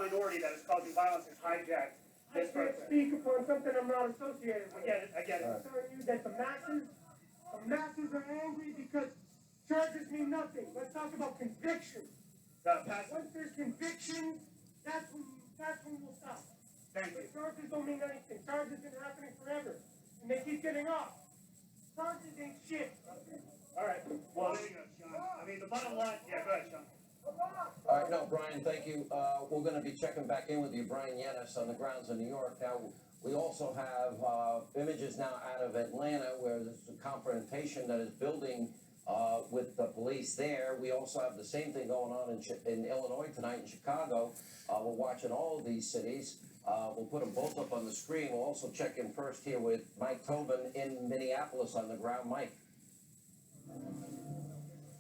minority that has caused you violence and hijacked I this can't protest. speak upon something I'm not associated with. I get it. I'm telling you that the masses are angry because charges mean nothing. Let's talk about convictions. Once there's convictions, that's when we'll stop. Thank you. But charges don't mean anything. Charges been happening forever, and they keep getting off. Charges ain't shit. All right. Well, there you go, Sean. I mean, the bottom line. Yeah, go ahead, Sean. All right, no, Brian, thank you. We're going to be checking back in with you, Brian Yanis, on the grounds in New York. Now, we also have images now out of Atlanta where there's a confrontation that is building with the police there. We also have the same thing going on in Illinois tonight, in Chicago. We're watching all of these cities. We'll put them both up on the screen. We'll also check in first here with Mike Tobin in Minneapolis on the ground. Mike.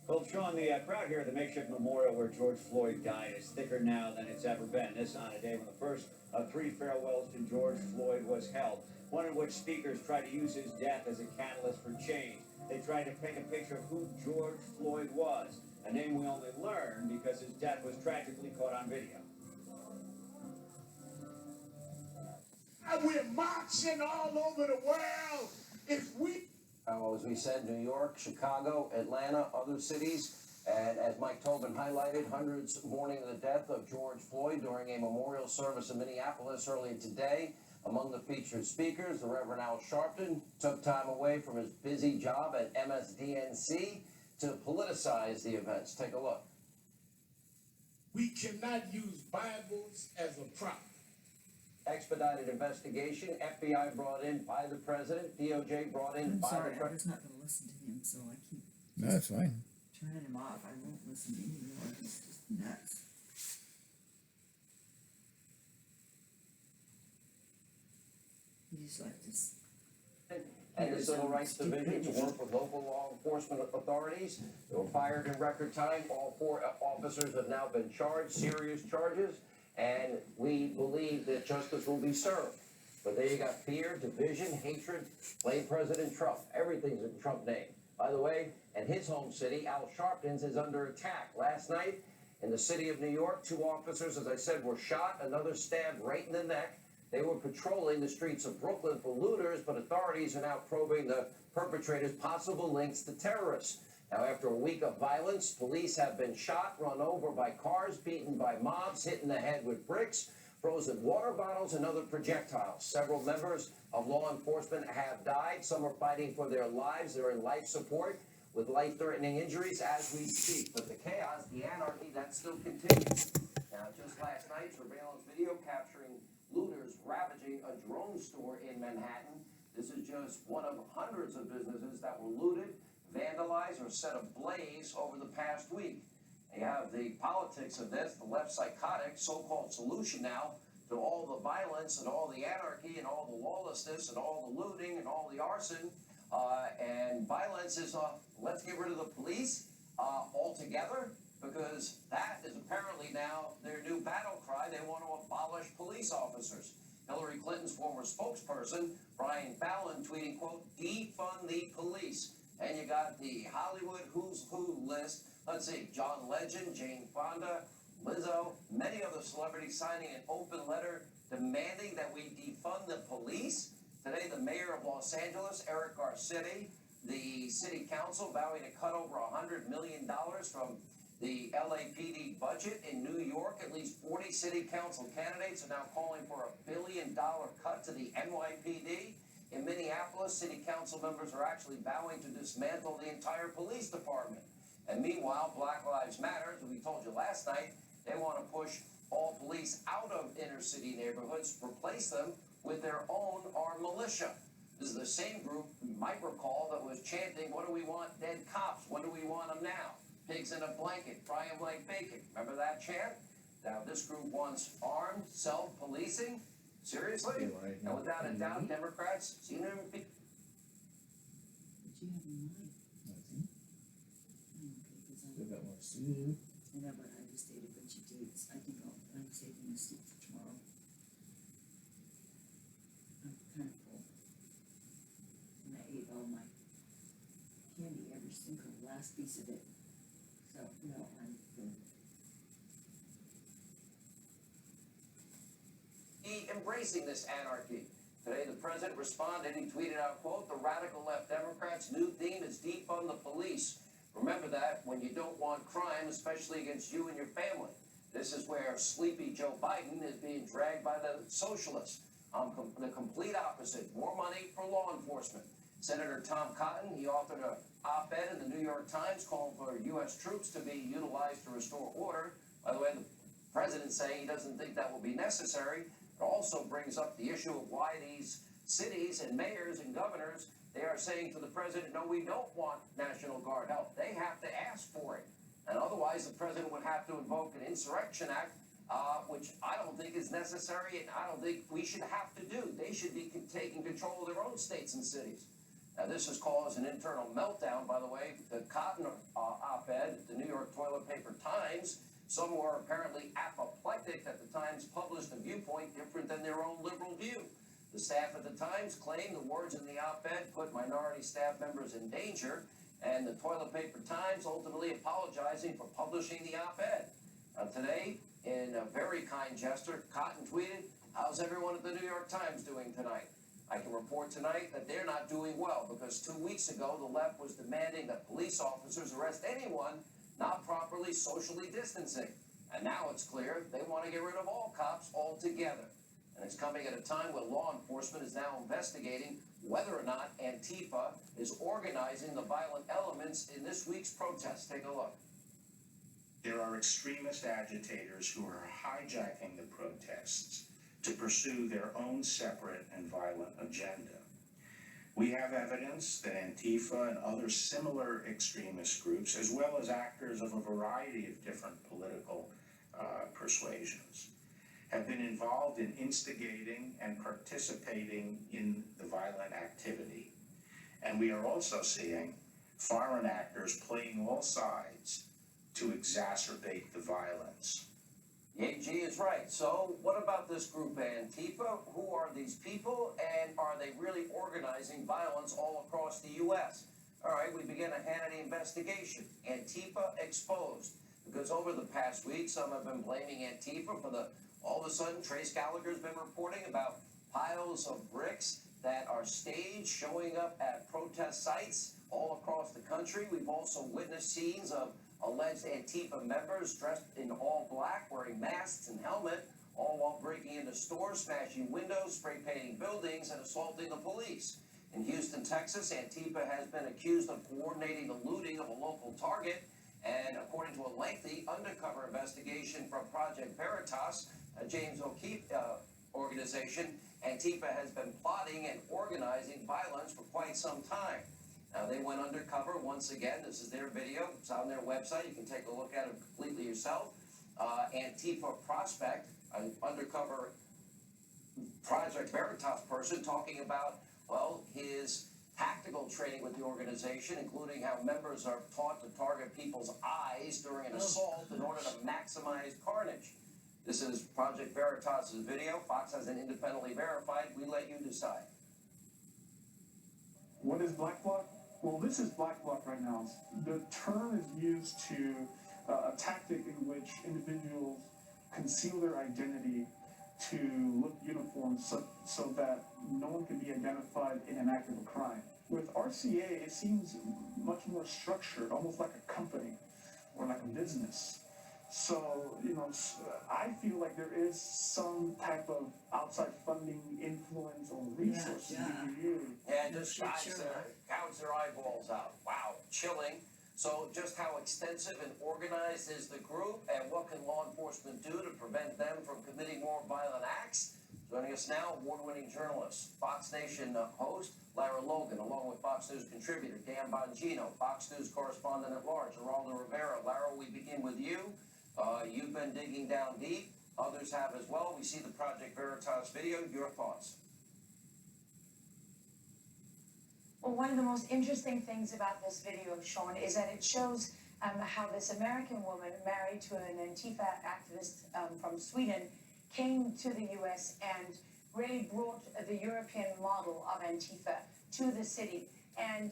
Well, Sean, the crowd here at the makeshift memorial where George Floyd died is thicker now than it's ever been. This on a day when the first of 3 farewells to George Floyd was held, one in which speakers tried to use his death as a catalyst for change. They tried to paint a picture of who George Floyd was, a name we only learned because his death was tragically caught on video. We're marching all over the world. If we As we said, New York, Chicago, Atlanta, other cities. And as Mike Tobin highlighted, hundreds mourning the death of George Floyd during a memorial service in Minneapolis earlier today. Among the featured speakers, the Reverend Al Sharpton took time away from his busy job at MSDNC to politicize the events. Take a look. We cannot use Bibles as a prop. Expedited investigation, FBI brought in by the president, DOJ brought in I'm by sorry, the I president. was not going to listen to him, so I keep No, that's fine. turning him off. I won't listen anymore. He's just nuts. He's like this. And the Civil Rights Division to work with local law enforcement authorities. They were fired in record time. All 4 officers have now been charged, serious charges, and we believe that justice will be served. But there you got fear, division, hatred, blame President Trump. Everything's in Trump name. By the way, and his home city, Al Sharpton's, is under attack. Last night in the city of New York, 2 officers, as I said, were shot, another stabbed right in the neck. They were patrolling the streets of Brooklyn for looters, but authorities are now probing the perpetrators' possible links to terrorists. Now, after a week of violence, police have been shot, run over by cars, beaten by mobs, hit in the head with bricks, frozen water bottles, and other projectiles. Several members of law enforcement have died. Some are fighting for their lives. They're in life support with life-threatening injuries as we speak. But the chaos, the anarchy, that still continues. Now, just last night, surveillance video capturing looters ravaging a drone store in Manhattan. This is just one of hundreds of businesses that were looted, vandalized, or set ablaze over the past week. You have the politics of this, the left psychotic so-called solution now to all the violence and all the anarchy and all the lawlessness and all the looting and all the arson and violence is let's get rid of the police altogether, because that is apparently now their new battle cry. They want to abolish police officers. Hillary Clinton's former spokesperson, Brian Fallon, tweeting, quote, defund the police. And you got the Hollywood who's who list. Let's see, John Legend, Jane Fonda, Lizzo, many other celebrities signing an open letter demanding that we defund the police. Today, the mayor of Los Angeles, Eric Garcetti, the city council vowing to cut over $100 million from the LAPD budget in New York. At least 40 city council candidates are now calling for $1 billion cut to the NYPD. In Minneapolis, city council members are actually vowing to dismantle the entire police department. And meanwhile, Black Lives Matter, as we told you last night, they want to push all police out of inner city neighborhoods, replace them with their own armed militia. This is the same group, you might recall, that was chanting, what do we want, dead cops? When do we want them now? Pigs in a blanket, fry them like bacon. Remember that chant? Now, this group wants armed self-policing? Seriously? And without a doubt, Democrats seen them be... What you have in mind? I know, but I just ate a bunch of dates. I think I'm saving this soup for tomorrow. I'm kind of full. And I ate all my candy, every single last piece of it. So, no, I'm good. embracing this anarchy. Today, the president responded. He tweeted out, quote, "The radical left Democrats' new theme is defund the police. Remember that when you don't want crime, especially against you and your family." This is where sleepy Joe Biden is being dragged by the socialists. The complete opposite. More money for law enforcement. Senator Tom Cotton, he authored an op-ed in the New York Times calling for U.S. troops to be utilized to restore order. By the way, the president's saying he doesn't think that will be necessary. It also brings up the issue of why these cities and mayors and governors, they are saying to the president, no, we don't want National Guard help. They have to ask for it. And otherwise, the president would have to invoke an Insurrection Act, which I don't think is necessary, and I don't think we should have to do. They should be taking control of their own states and cities. Now, this has caused an internal meltdown, by the way. The Cotton op-ed, the New York Toilet Paper Times, some were apparently apoplectic that the Times published a viewpoint different than their own liberal view. The staff at the Times claimed the words in the op-ed put minority staff members in danger, and the Toilet Paper Times ultimately apologizing for publishing the op-ed. Today, in a very kind gesture, Cotton tweeted, "How's everyone at the New York Times doing tonight? I can report tonight that they're not doing well because 2 weeks ago the left was demanding that police officers arrest anyone not properly socially distancing. And now it's clear they want to get rid of all cops altogether. And it's coming at a time when law enforcement is now investigating whether or not Antifa is organizing the violent elements in this week's protest. Take a look. There are extremist agitators who are hijacking the protests to pursue their own separate and violent agenda. We have evidence that Antifa and other similar extremist groups, as well as actors of a variety of different political persuasions, have been involved in instigating and participating in the violent activity. And we are also seeing foreign actors playing all sides to exacerbate the violence. The AG is right. So what about this group Antifa? Who are these people, and are they really organizing violence all across the U.S.? All right, we begin a Hannity investigation. Antifa exposed. Because over the past week, some have been blaming Antifa for all of a sudden, Trace Gallagher's been reporting about piles of bricks that are staged showing up at protest sites all across the country. We've also witnessed scenes of alleged Antifa members dressed in all black, wearing masks and helmet, all while breaking into stores, smashing windows, spray painting buildings, and assaulting the police. In Houston, Texas, Antifa has been accused of coordinating the looting of a local Target, and according to a lengthy undercover investigation from Project Veritas, a James O'Keefe organization, Antifa has been plotting and organizing violence for quite some time. Now, they went undercover once again. This is their video. It's on their website. You can take a look at it completely yourself. Antifa Prospect, an undercover Project Veritas person, talking about, well, his tactical training with the organization, including how members are taught to target people's eyes during an assault in order to maximize carnage. This is Project Veritas' video. Fox hasn't independently verified. We let you decide. What is Black Bloc? Well, this is Black Bloc right now. The term is used to a tactic in which individuals conceal their identity to look uniform so that no one can be identified in an act of a crime. With RCA, it seems much more structured, almost like a company or like a business. So, I feel like there is some type of outside funding, influence, or resources being used. Yeah, just gouge their eyeballs out. Wow, chilling. So just how extensive and organized is the group, and what can law enforcement do to prevent them from committing more violent acts? Joining us now, award-winning journalist, Fox Nation host Lara Logan, along with Fox News contributor Dan Bongino, Fox News correspondent at large Geraldo Rivera. Lara, we begin with you. You've been digging down deep. Others have as well. We see the Project Veritas video. Your thoughts? Well, one of the most interesting things about this video, Sean, is that it shows how this American woman, married to an Antifa activist from Sweden, came to the U.S. and really brought the European model of Antifa to the city. And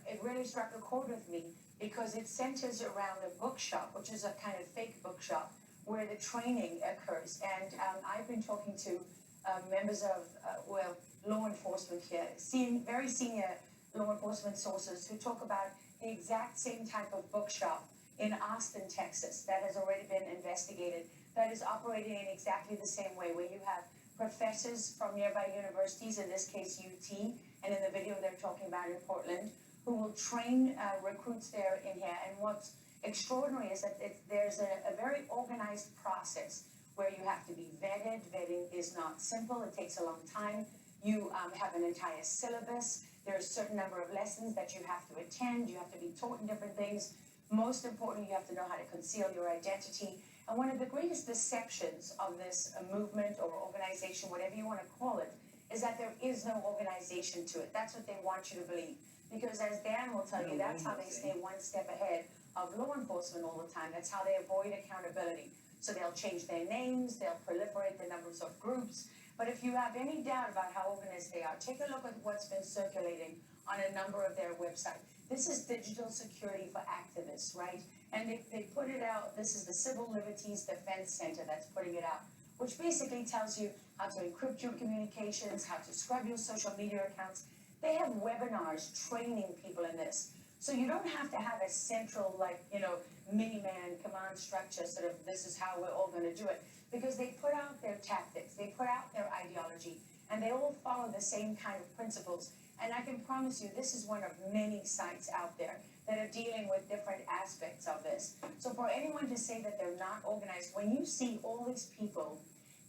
it really struck a chord with me because it centers around a bookshop, which is a kind of fake bookshop, where the training occurs. And I've been talking to members of, law enforcement here, very senior law enforcement sources who talk about the exact same type of bookshop in Austin, Texas, that has already been investigated, that is operating in exactly the same way, where you have professors from nearby universities, in this case UT, and in the video they're talking about in Portland, who will train recruits there in here. And what's extraordinary is that there's a very organized process where you have to be vetted. Vetting is not simple, it takes a long time. You have an entire syllabus. There's a certain number of lessons that you have to attend. You have to be taught in different things. Most importantly, you have to know how to conceal your identity. And one of the greatest deceptions of this movement or organization, whatever you want to call it, is that there is no organization to it. That's what they want you to believe. Because as Dan will tell you, that's how they stay one step ahead of law enforcement all the time. That's how they avoid accountability. So they'll change their names, they'll proliferate the numbers of groups. But if you have any doubt about how organized they are, take a look at what's been circulating on a number of their websites. This is Digital Security for Activists, right? And they put it out, this is the Civil Liberties Defense Center that's putting it out, which basically tells you how to encrypt your communications, how to scrub your social media accounts. They have webinars training people in this. So you don't have to have a central, mini-man command structure, sort of, this is how we're all gonna do it. Because they put out their tactics, they put out their ideology, and they all follow the same kind of principles. And I can promise you, this is one of many sites out there that are dealing with different aspects of this. So for anyone to say that they're not organized, when you see all these people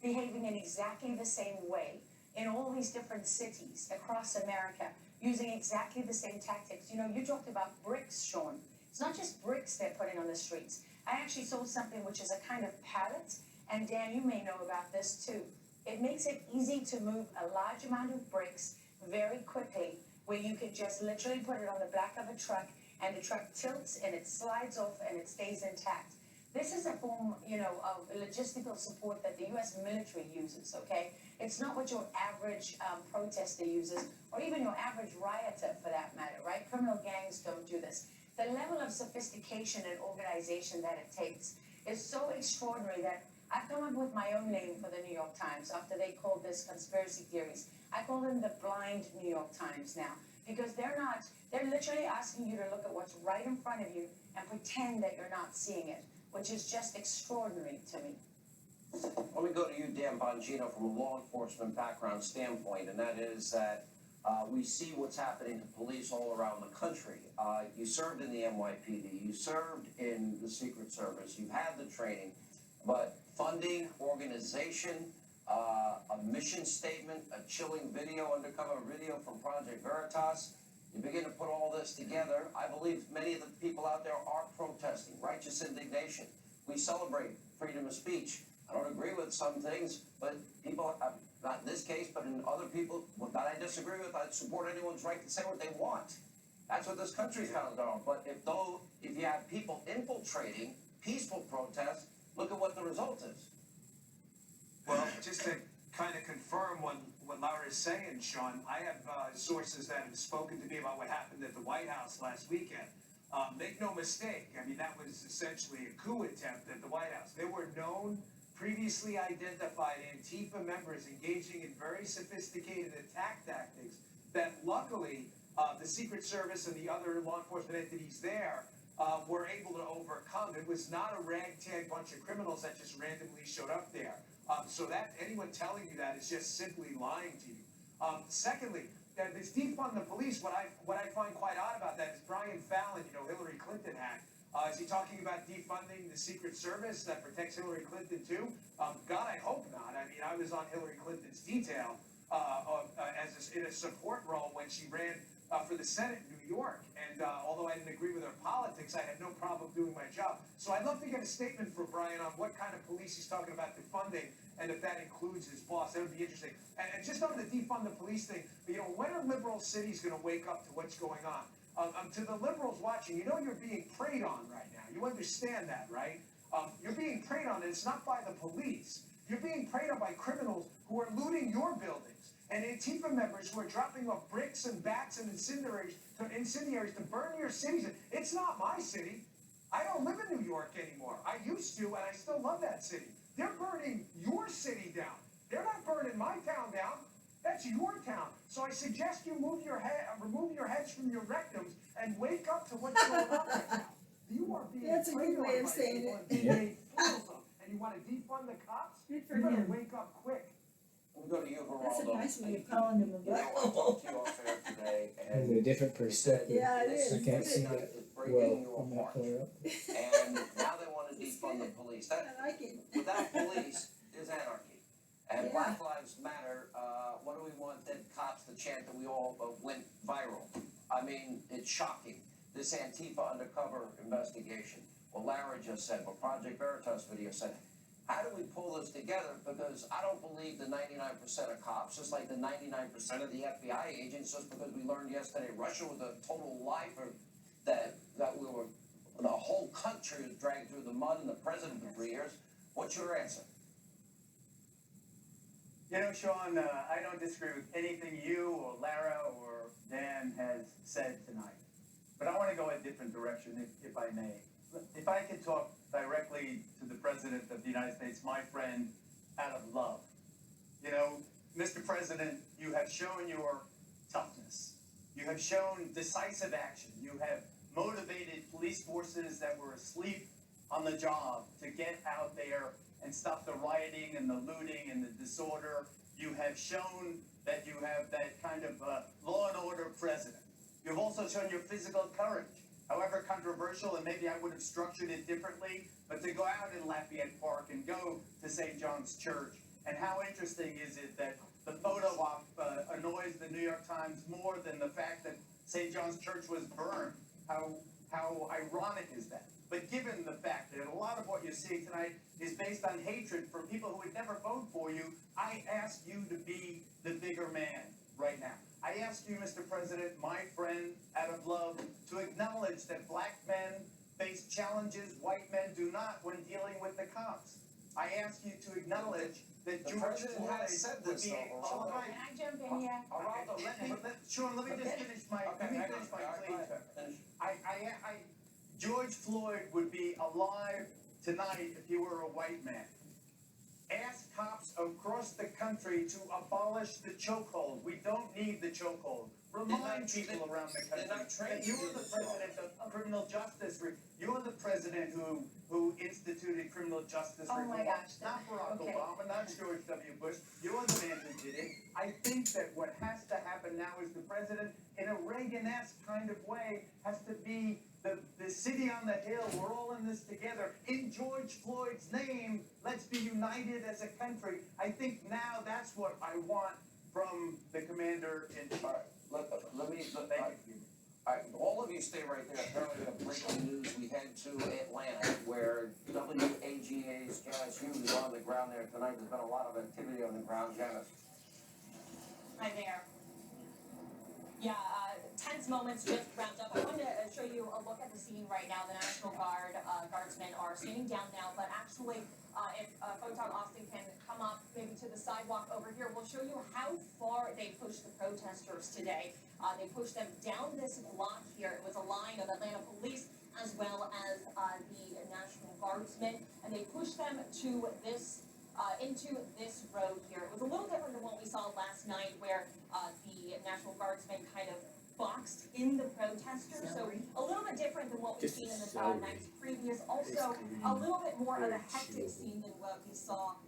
behaving in exactly the same way, in all these different cities across America, using exactly the same tactics. You talked about bricks, Sean. It's not just bricks they're putting on the streets. I actually saw something which is a kind of pallet, and Dan, you may know about this too. It makes it easy to move a large amount of bricks very quickly, where you can just literally put it on the back of a truck, and the truck tilts and it slides off and it stays intact. This is a form, of logistical support that the U.S. military uses, okay? It's not what your average protester uses, or even your average rioter for that matter, right? Criminal gangs don't do this. The level of sophistication and organization that it takes is so extraordinary that I've come up with my own name for the New York Times after they called this conspiracy theories. I call them the blind New York Times now, because they're literally asking you to look at what's right in front of you and pretend that you're not seeing it, which is just extraordinary to me. Let me go to you, Dan Bongino, from a law enforcement background standpoint, and that is that we see what's happening to police all around the country. You served in the NYPD, you served in the Secret Service, you've had the training, but funding, organization, a mission statement, a chilling video, undercover video from Project Veritas, you begin to put all this together. I believe many of the people out there are protesting, righteous indignation. We celebrate freedom of speech. I don't agree with some things, but people, not in this case, but in other people that I disagree with, I support anyone's right to say what they want. That's what this country's founded on. But if you have people infiltrating peaceful protests, look at what the result is. Well, just to kind of confirm what Laura is saying, Sean, I have sources that have spoken to me about what happened at the White House last weekend. Make no mistake, I mean, that was essentially a coup attempt at the White House. There were known, previously identified Antifa members engaging in very sophisticated attack tactics that luckily the Secret Service and the other law enforcement entities there were able to overcome. It was not a ragtag bunch of criminals that just randomly showed up there. So that anyone telling you that is just simply lying to you. Secondly, this defund the police, what I find quite odd about that is Brian Fallon, Hillary Clinton hack. Is he talking about defunding the Secret Service that protects Hillary Clinton too? God, I hope not. I mean, I was on Hillary Clinton's detail in a support role when she ran for the Senate in New York. And although I didn't agree with her politics, I had no problem doing my job. So I'd love to get a statement from Brian on what kind of police he's talking about defunding, and if that includes his boss. That would be interesting. And just on the defund the police thing, when are liberal cities going to wake up to what's going on? To the liberals watching, you're being preyed on right now. You understand that, right? You're being preyed on, and it's not by the police. You're being preyed on by criminals who are looting your buildings, and Antifa members who are dropping off bricks and bats and incendiaries to burn your cities. It's not my city. I don't live in New York anymore. I used to, and I still love that city. They're burning your city down. They're not burning my That's your town. So I suggest you remove your heads from your rectums and wake up to what's going on right now. You are being That's a good preyed way on of by saying people it. and being made fools of. And you want to defund the cops? Good for You better him. wake up quick. We'll go to you, Geraldo. That's a nice way of calling him a You know, I talked to you off air today, From a and different you said perspective. Yeah, it this is. I can't see tonight that is well breaking your on that heart. photo. And now they want to defund the police. That, I like it. without police is anarchy. And Yeah. Black Lives Matter, what do we want dead cops to chant that we all went viral? I mean, it's shocking. This Antifa undercover investigation. What Lara just said, what Project Veritas video said. How do we pull this together? Because I don't believe the 99% of cops, just like the 99% of the FBI agents, just because we learned yesterday Russia was a total lie for that we were, the whole country was dragged through the mud and the president for 3 years. What's your answer? You know, Sean, I don't disagree with anything you or Lara or Dan has said tonight. But I want to go a different direction, if I may. If I could talk directly to the President of the United States, my friend, out of love. You know, Mr. President, you have shown your toughness. You have shown decisive action. You have motivated police forces that were asleep on the job to get out there and stop the rioting and the looting and the disorder. You have shown that you have that kind of law and order president. You've also shown your physical courage, however controversial, and maybe I would have structured it differently, but to go out in Lafayette Park and go to St. John's Church. And how interesting is it that the photo op annoys the New York Times more than the fact that St. John's Church was burned? How ironic is that? But given the fact that a lot of what you're seeing tonight is based on hatred for people who would never vote for you, I ask you to be the bigger man right now. I ask you, Mr. President, my friend, out of love, to acknowledge that black men face challenges white men do not when dealing with the cops. I ask you to acknowledge that The George president Floyd has said would this, be though, all Geraldo. right. Can I jump in here? Geraldo, Sean, let me just finish my plea. George Floyd would be alive tonight if he were a white man. Ask cops across the country to abolish the chokehold. We don't need the chokehold. Remind people around the country that you're the president of criminal justice. You're the president who instituted criminal justice Oh reform. my gosh. Not Barack Okay. Obama, not George W. Bush. You're the man who did it. I think that what has to happen now is the president, in a Reagan-esque kind of way, has to be the city on the hill. We're all in this together. In George Floyd's name, let's be united as a country. I think now that's what I want from the commander in charge. Let me, all right, all of you stay right there. Apparently, we have breaking news. We head to Atlanta, where WAGA's Janice Hughes is on the ground there tonight. There's been a lot of activity on the ground. Janice. Hi there. Yeah, tense moments just wrapped up. I wanted to show you a look at the scene right now. The National Guard guardsmen are standing down now, but actually, if Photon Austin can come up maybe to the sidewalk over here, we'll show you how far they pushed the protesters today. They pushed them down this block here. It was a line of Atlanta police as well as the National Guardsmen, and they pushed them to this into this road here. It was a little different than what we saw last night, where the National Guardsmen kind of boxed in the protesters. So a little bit different than what we've seen in the nights previous. Also, a little bit more of a hectic scene than what we saw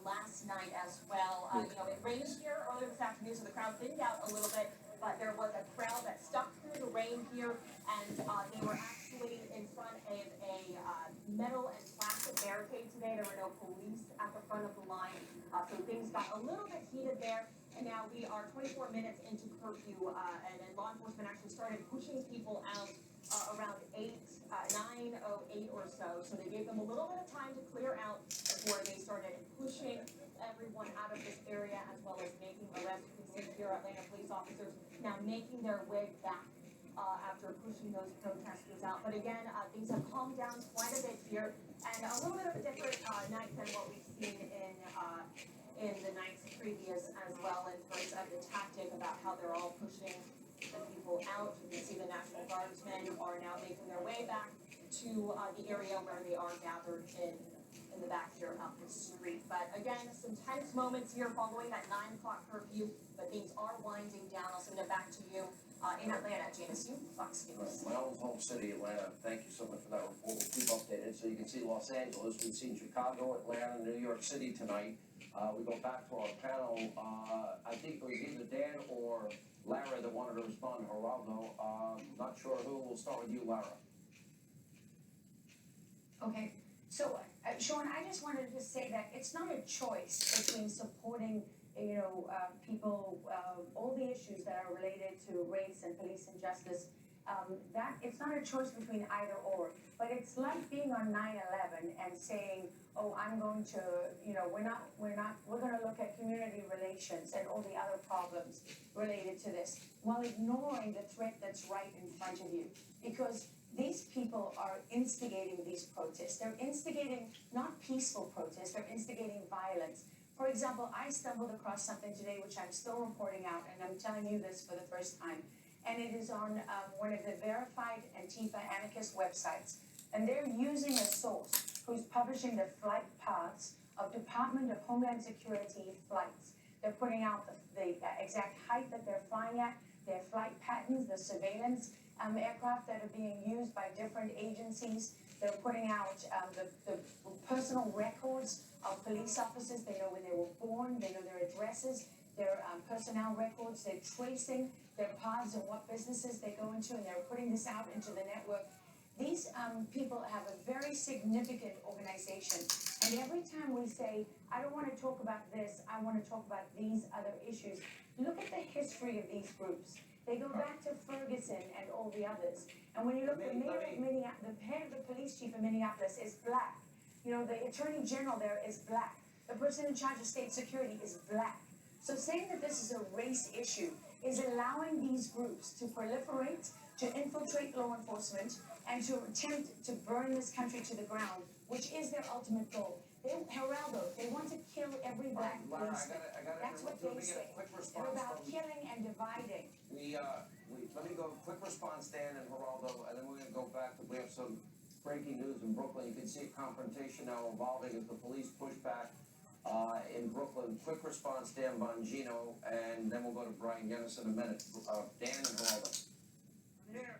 last night as well. You know, it rained here earlier this afternoon, so the crowd thinned out a little bit. But there was a crowd that stuck through the rain here, and they were actually in front of a metal and plastic barricade today. There were no police at the front of the line, so things got a little bit heated there. And now we are 24 minutes into curfew, and then law enforcement actually started pushing people out around 9:08 or so. So they gave them a little bit of time to clear out before they started pushing everyone out of this area, as well as making arrests. You can see here Atlanta police officers now making their way back after pushing those protesters out. But again, things have calmed down quite a bit here, and a little bit of a different night than what we've seen in the nights previous as well, in terms of the tactic about how they're all pushing the people out. You can see the National Guardsmen are now making their way back to the area where they are gathered in the back here up the street. But again, some tense moments here following that 9 o'clock curfew, but things are winding down. I'll send it back to you in Atlanta, Janice. You, Fox News. My own home city, Atlanta. Thank you so much for that report. We'll keep updated. So you can see Los Angeles. We've seen Chicago, Atlanta, New York City tonight. We go back to our panel. I think it was either Dan or Lara that wanted to respond to Geraldo. Not sure who. We'll start with you, Lara. Okay, so Sean, I just wanted to say that it's not a choice between supporting, people, all the issues that are related to race and police injustice. That it's not a choice between either or, but it's like being on 9/11 and saying, oh, I'm going to, we're going to look at community relations and all the other problems related to this, while ignoring the threat that's right in front of you, because these people are instigating these protests. They're instigating not peaceful protests, they're instigating violence. For example, I stumbled across something today which I'm still reporting out, and I'm telling you this for the first time. And it is on one of the verified Antifa anarchist websites. And they're using a source who's publishing the flight paths of Department of Homeland Security flights. They're putting out the exact height that they're flying at, their flight patterns, the surveillance aircraft that are being used by different agencies. They're putting out the personal records of police officers. They know when they were born, they know their addresses, their personnel records. They're tracing their paths and what businesses they go into, and they're putting this out into the network. These people have a very significant organization, and every time we say, I don't want to talk about this, I want to talk about these other issues, look at the history of these groups. They go back to Ferguson and all the others. And when you look, the mayor of Minneapolis, the head of the police chief of Minneapolis is black. The attorney general there is black. The person in charge of state security is black. So saying that this is a race issue is allowing these groups to proliferate, to infiltrate law enforcement, and to attempt to burn this country to the ground, which is their ultimate goal. Geraldo, they want to kill every black policeman. That's what they say. They're about killing and dividing. Let me go quick response, Dan and Geraldo, and then we're going to go back. We have some breaking news in Brooklyn. You can see a confrontation now evolving as the police push back in Brooklyn. Quick response, Dan Bongino, and then we'll go to Brian Yennis in a minute. Dan and Geraldo.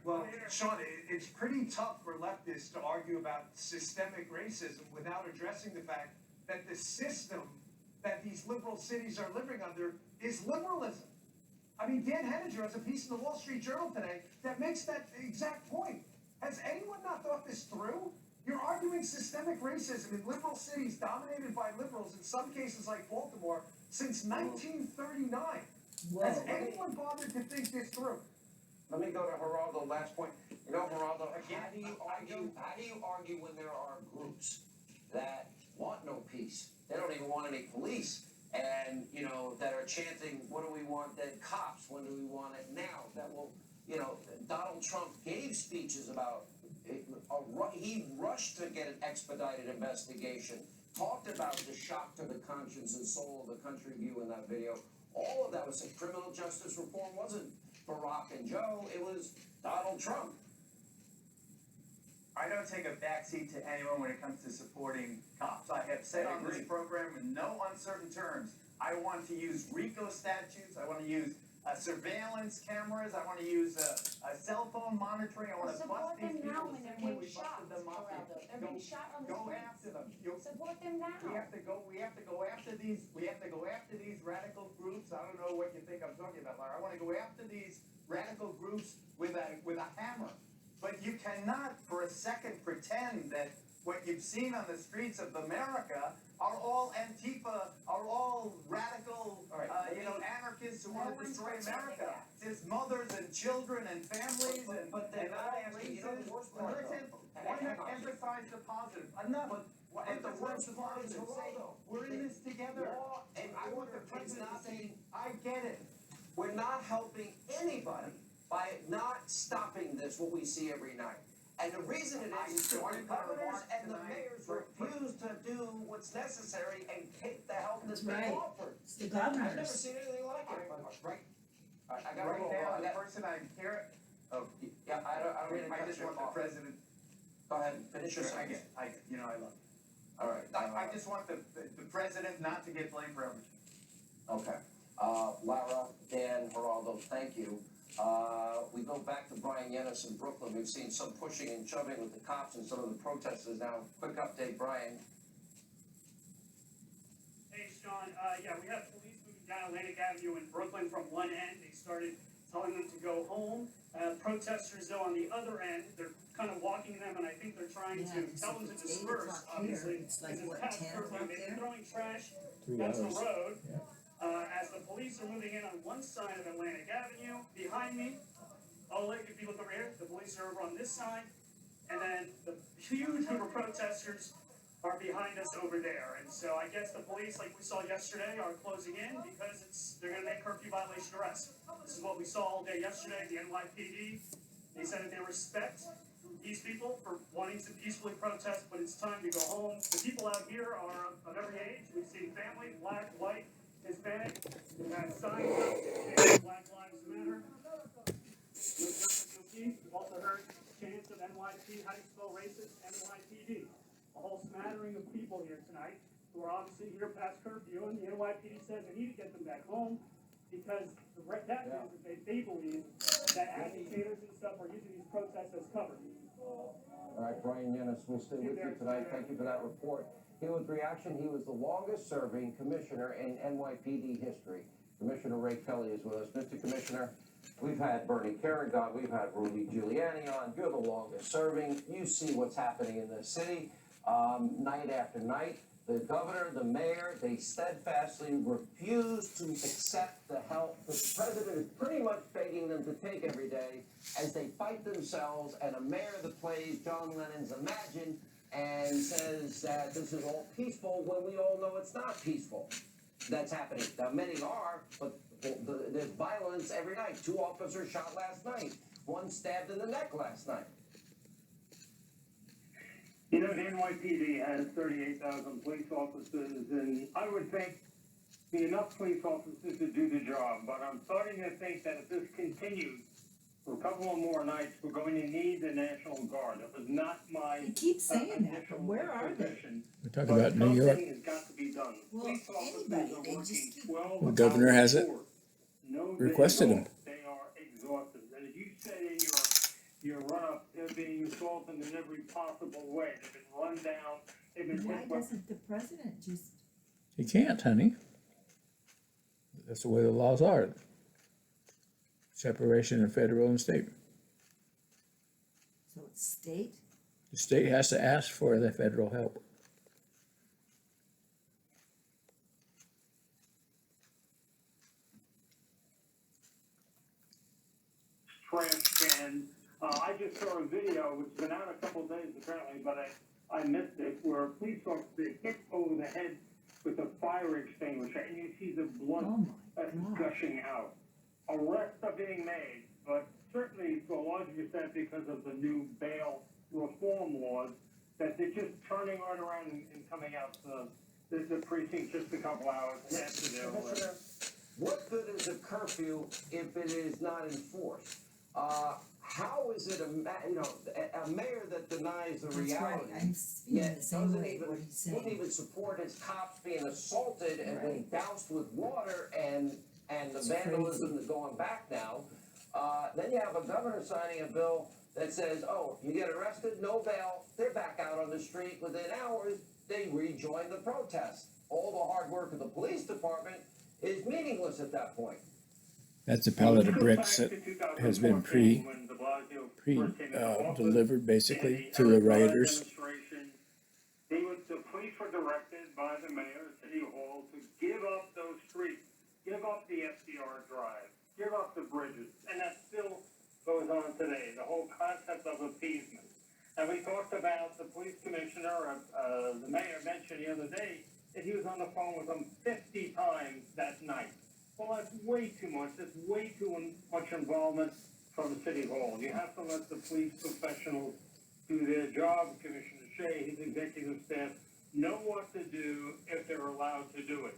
Well, Sean, it's pretty tough for leftists to argue about systemic racism without addressing the fact that the system that these liberal cities are living under is liberalism. I mean, Dan Henninger has a piece in the Wall Street Journal today that makes that exact point. Has anyone not thought this through? You're arguing systemic racism in liberal cities dominated by liberals, in some cases like Baltimore, since 1939. Has anyone bothered to think this through? Let me go to Geraldo, last point. Geraldo, how do you argue when there are groups that want no peace? They don't even want any police. And, that are chanting, what do we want dead cops? When do we want it now? That will, Donald Trump gave speeches about he rushed to get an expedited investigation, talked about the shock to the conscience and soul of the country view in that video. All of that was a criminal justice reform. Wasn't Barack and Joe, it was Donald Trump. I don't take a backseat to anyone when it comes to supporting cops. I have said on this program in no uncertain terms, I want to use RICO statutes, I want to use surveillance cameras, I want to use cell phone monitoring, I want to bust these people Now when the they're same way being we shot, busted them up. They're being shot on the Go streets. after them. Support them now. We have to go after these radical groups. I don't know what you think I'm talking about, Lara. I want to go after these radical groups with a hammer. But you cannot for a second pretend that what you've seen on the streets of America are all Antifa, are all radical, anarchists who want to destroy America. There's mothers and children and families and all races. Why not emphasize the positive? Enough. Emphasize the positive. Say, we're in this together. And I want the president to say, I get it. we're not helping anybody by not stopping this, what we see every night. And the reason it is the governors and the mayors refuse to do what's necessary and take the help that's been offered. It's the I've governors. never seen anything like it. Right? I got Right now, the person I'm here, I don't mean to I cut just you want the off. president. Go ahead, finish your Sure, I sentence. get, I love you. All right. I just want the president not to get blamed for everything. Okay. Lara, Dan, Geraldo, thank you. We go back to Brian Yennis in Brooklyn. We've seen some pushing and shoving with the cops and some of the protesters now. Quick update, Brian. Hey, Sean, yeah, we have police moving down Atlantic Avenue in Brooklyn from one end. They started telling them to go home. Protesters, though, on the other end, they're kind of walking them, and I think they're trying to tell them to disperse, obviously. It's like, Because what, past 10 curfew, o'clock they've there? been throwing trash 3 onto the hours. road. As the police are moving in on one side of Atlantic Avenue, behind me, if you look over here, the police are over on this side, and then the huge group of protesters are behind us over there. And so I guess the police, like we saw yesterday, are closing in because they're gonna make curfew violation arrests. This is what we saw all day yesterday, the NYPD. They said that they respect these people for wanting to peacefully protest, but it's time to go home. The people out here are of every age. We've seen family, black, white, Hispanic. We've had signs up saying Black Lives Matter. We've also heard chants of NYPD. How do you spell racist? NYPD. A whole smattering of people here tonight who are obviously here past curfew, and the NYPD says they need to get them back home because that means that they believe that agitators and stuff are using these protests as cover. All right, Brian Yennis, we'll stay with you tonight. Thank you for that report. Hewitt reaction, he was the longest serving commissioner in NYPD history. Commissioner Ray Kelly is with us. Mr. Commissioner, we've had Bernie Kerrigan, we've had Rudy Giuliani on. You're the longest serving. You see what's happening in the city night after night. The governor, the mayor, they steadfastly refuse to accept the help that the president is pretty much begging them to take every day as they fight themselves, and a mayor that plays John Lennon's Imagine and says that this is all peaceful when we all know it's not peaceful. That's happening. Now, many are, but there's violence every night. 2 officers shot last night. 1 stabbed in the neck last night. You know, the NYPD has 38,000 police officers, and I would think be enough police officers to do the job. But I'm starting to think that if this continues for a couple of more nights, we're going to need the National Guard. It was not my They keep saying that, but where are they? position. We're talking about New York. Something has got to be done. Well, Police officers anybody, are they working just keep- 12 The governor has it. hours. No Requested days them. off. They are exhausted. And as you said in your run-up, they're being assaulted in every possible way. They've been run down. They've been Why hit by doesn't the president just, He can't, honey. That's the way the laws are. Separation of federal and state. so it's state? The state has to ask for the federal help. trash can. I just saw a video, which has been out a couple of days apparently, but I missed it, where a police officer hit over the head with a fire extinguisher, and you see the blood Oh my God. gushing out. Arrests are being made, but certainly to a large extent because of the new bail reform laws, that they're just turning right around and coming out the precinct just a couple hours after their arrest. What good is a curfew if it is not enforced? How is it a mayor that denies the That's right, reality? I'm feeling Yet the same doesn't way, even, what he's wouldn't saying. even support his cops being assaulted and being Right. doused with water and the It's vandalism crazy. that's going back now. Then you have a governor signing a bill that says, oh, you get arrested, no bail, they're back out on the street within hours, they rejoin the protest. All the hard work of the police department is meaningless at that point. That's a pallet of bricks that has been delivered basically to the rioters. The police were directed by the mayor of City Hall to give up those streets, give up the FDR Drive, give up the bridges, and that still goes on today, the whole concept of appeasement. And we talked about the police commissioner, the mayor mentioned the other day that he was on the phone with them 50 times that night. Well, that's way too much. That's way too much involvement from City Hall. You have to let the police professionals do their job. Commissioner Shea, his executive staff, know what to do if they're allowed to do it.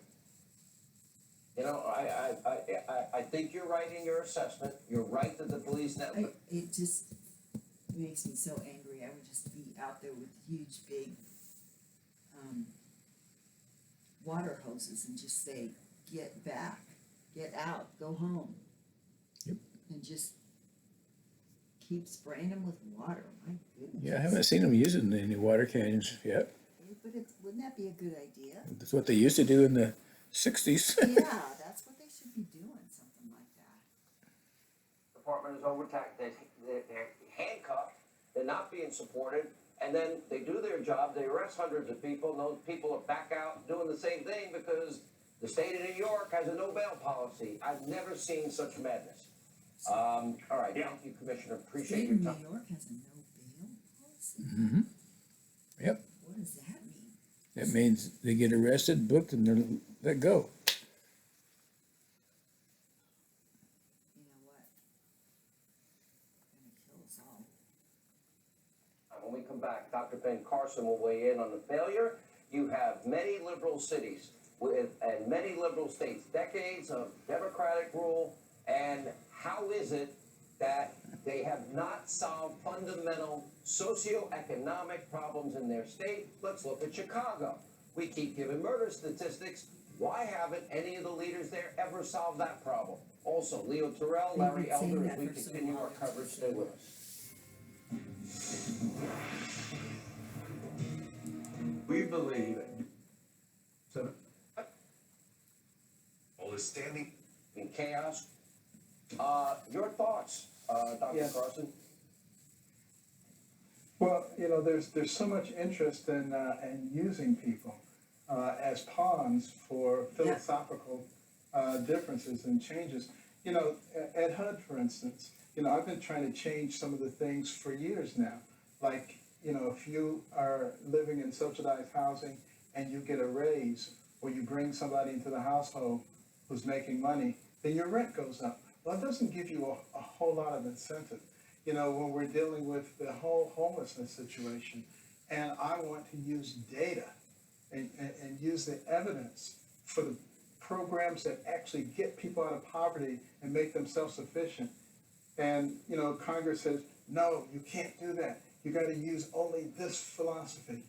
You know, I think you're right in your assessment. You're right that the police network. It just makes me so angry. I would just be out there with huge, big water hoses and just say, get back, get out, go home. Yep. And just keep spraying them with water, my goodness. Yeah, I haven't seen them using any water cannons yet. But wouldn't that be a good idea? That's what they used to do in the 60s. Yeah, that's what they should be doing, something like that. Department is overtaxed, they're handcuffed, they're not being supported, and then they do their job, they arrest hundreds of people, and those people are back out doing the same thing because the state of New York has a no bail policy. I've never seen such madness. All right, thank you, Commissioner, appreciate State your of time. New York has a no bail policy? Mm-hmm. Yep. What does that mean? That means they get arrested, booked, and they're let go. You know what? Gonna kill us all. When we come back, Dr. Ben Carson will weigh in on the failure. You have many liberal cities and many liberal states, decades of Democratic rule, and how is it that they have not solved fundamental socioeconomic problems in their state? Let's look at Chicago. We keep giving murder statistics. Why haven't any of the leaders there ever solved that problem? Also, Leo Terrell, They've Larry been saying Elder, that as we for so continue our long. coverage, stay with us. We believe All is standing. In chaos. Your thoughts, Dr. Yes. Carson? Well, there's so much interest in using people as pawns for philosophical differences and changes. At HUD, for instance, I've been trying to change some of the things for years now. Like, if you are living in subsidized housing and you get a raise, or you bring somebody into the household who's making money, then your rent goes up. Well, it doesn't give you a whole lot of incentive, when we're dealing with the whole homelessness situation. And I want to use data and use the evidence for the programs that actually get people out of poverty and make them self-sufficient. And, Congress says, no, you can't do that. You got to use only this philosophy.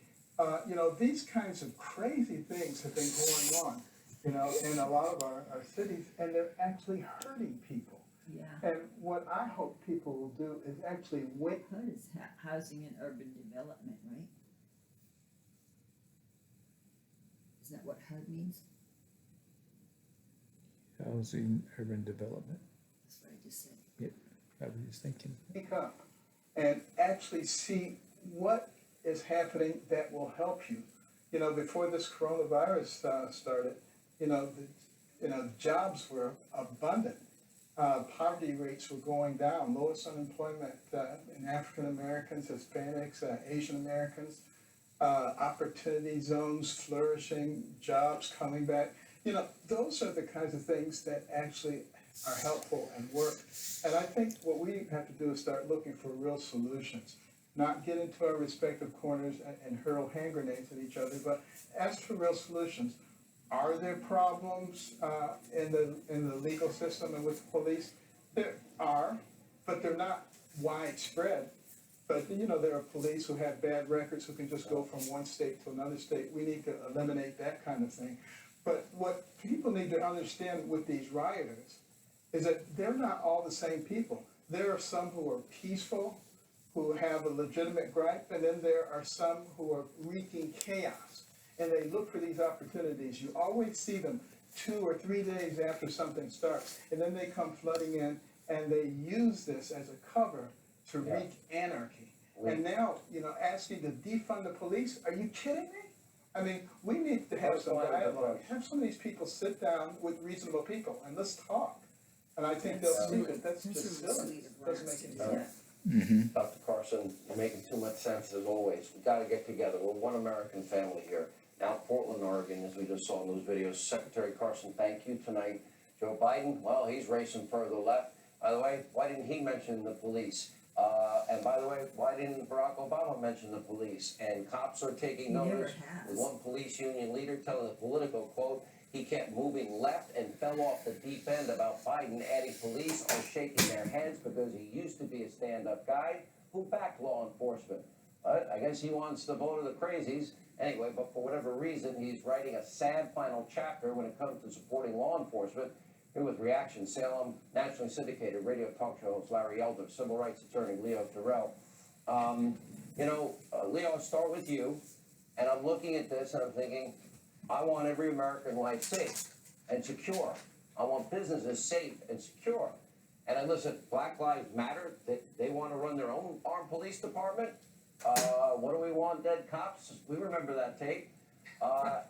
These kinds of crazy things have been going on, in a lot of our cities, and they're actually hurting people. Yeah. And what I hope people will do is actually wait. HUD is housing and urban development, right? Isn't that what HUD means? Housing, urban development. That's what I just said. Yep, I was just thinking. Wake up and actually see what is happening that will help you. Before this coronavirus started, jobs were abundant. Poverty rates were going down, lowest unemployment in African Americans, Hispanics, Asian Americans, opportunity zones flourishing, jobs coming back. Those are the kinds of things that actually are helpful and work. And I think what we have to do is start looking for real solutions, not get into our respective corners and hurl hand grenades at each other, but ask for real solutions. Are there problems in the legal system and with the police? There are, but they're not widespread. But there are police who have bad records who can just go from one state to another state. We need to eliminate that kind of thing. But what people need to understand with these rioters is that they're not all the same people. There are some who are peaceful, who have a legitimate gripe, and then there are some who are wreaking chaos. And they look for these opportunities. You always see them 2 or 3 days after something starts, and then they come flooding in, and they use this as a cover to wreak anarchy. And now, asking to defund the police, are you kidding me? I mean, we need to have some dialogue. Have some of these people sit down with reasonable people, and let's talk. And I think they'll see that that's just silly. Doesn't make any sense. Mm-hmm. Dr. Carson, you're making too much sense as always. We got to get together. We're one American family here. Now, Portland, Oregon, as we just saw in those videos. Secretary Carson, thank you tonight. Joe Biden, well, he's racing further left. By the way, why didn't he mention the police? And by the way, why didn't Barack Obama mention the police? And cops are taking notice. With one police union leader telling the Politico, quote, he kept moving left and fell off the deep end about Biden adding police or shaking their heads because he used to be a stand-up guy who backed law enforcement. But I guess he wants the vote of the crazies, Anyway, but for whatever reason, he's writing a sad final chapter when it comes to supporting law enforcement. Here with Reaction Salem, nationally syndicated radio talk show host Larry Elder, civil rights attorney Leo Terrell. Leo, I'll start with you, and I'm looking at this and I'm thinking, I want every American life safe and secure. I want businesses safe and secure. And I listen, Black Lives Matter, they want to run their own armed police department. What do we want, dead cops? We remember that tape. How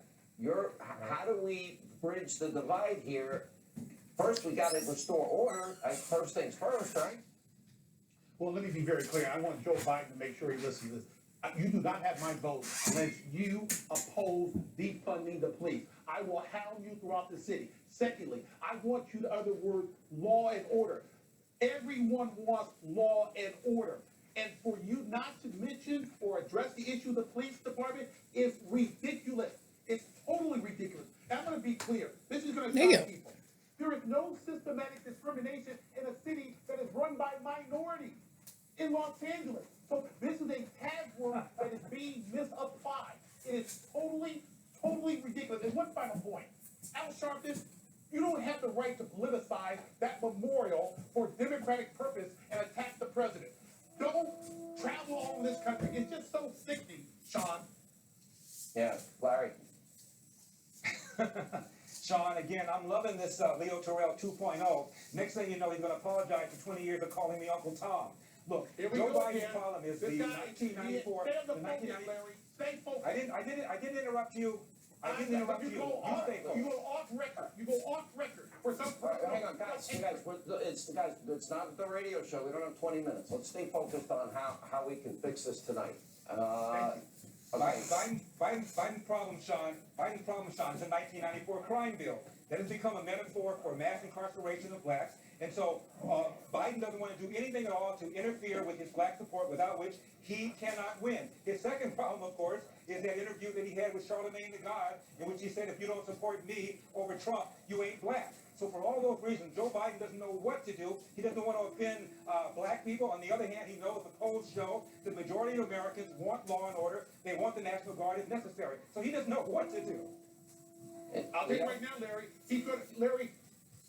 do we bridge the divide here? First, we got to restore order. First things first, right? Well, let me be very clear. I want Joe Biden to make sure he listens to this. You do not have my vote unless you oppose defunding the police. I will hound you throughout the city. Secondly, I want you to utter the word law and order. Everyone wants law and order. And for you not to mention or address the issue of the police department is ridiculous. It's totally ridiculous. And I'm going to be clear. This is going to shock people. There is no systematic discrimination in a city that is run by minorities in Los Angeles. So this is a tag word that is being misapplied. It is totally ridiculous. And one final point. Al Sharpton, you don't have the right to politicize that memorial for democratic purpose and attack the president. Don't travel all over this country. It's just so sickening, Sean. Yeah, Larry. Sean, again, I'm loving this Leo Terrell 2.0. Next thing you know, he's going to apologize for 20 years of calling me Uncle Tom. Look, Joe Biden's problem is the 1994. Stay focused. I didn't interrupt you. I didn't interrupt you. You go off record. You go off record for some purpose. Hang on, guys. It's not the radio show. We don't have 20 minutes. Let's stay focused on how we can fix this tonight. Biden's problem, Sean, is the 1994 crime bill. That has become a metaphor for mass incarceration of blacks. And so Biden doesn't want to do anything at all to interfere with his black support, without which he cannot win. His second problem, of course, is that interview that he had with Charlemagne the God, in which he said, if you don't support me over Trump, you ain't black. So for all those reasons, Joe Biden doesn't know what to do. He doesn't want to offend black people. On the other hand, he knows the polls show the majority of Americans want law and order. They want the National Guard if necessary. So he doesn't know what to do. I'll tell you right now, Larry,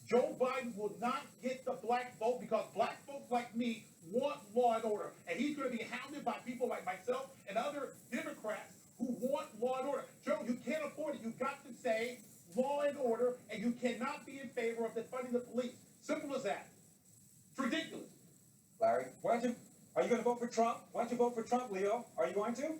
Joe Biden will not get the black vote because black folks like me want law and order. And he's going to be hounded by people like myself and other Democrats who want law and order. Joe, you can't afford it. You've got to say law and order, and you cannot be in favor of defunding the police. Simple as that. It's ridiculous. Larry? Are you going to vote for Trump? Why don't you vote for Trump, Leo? Are you going to?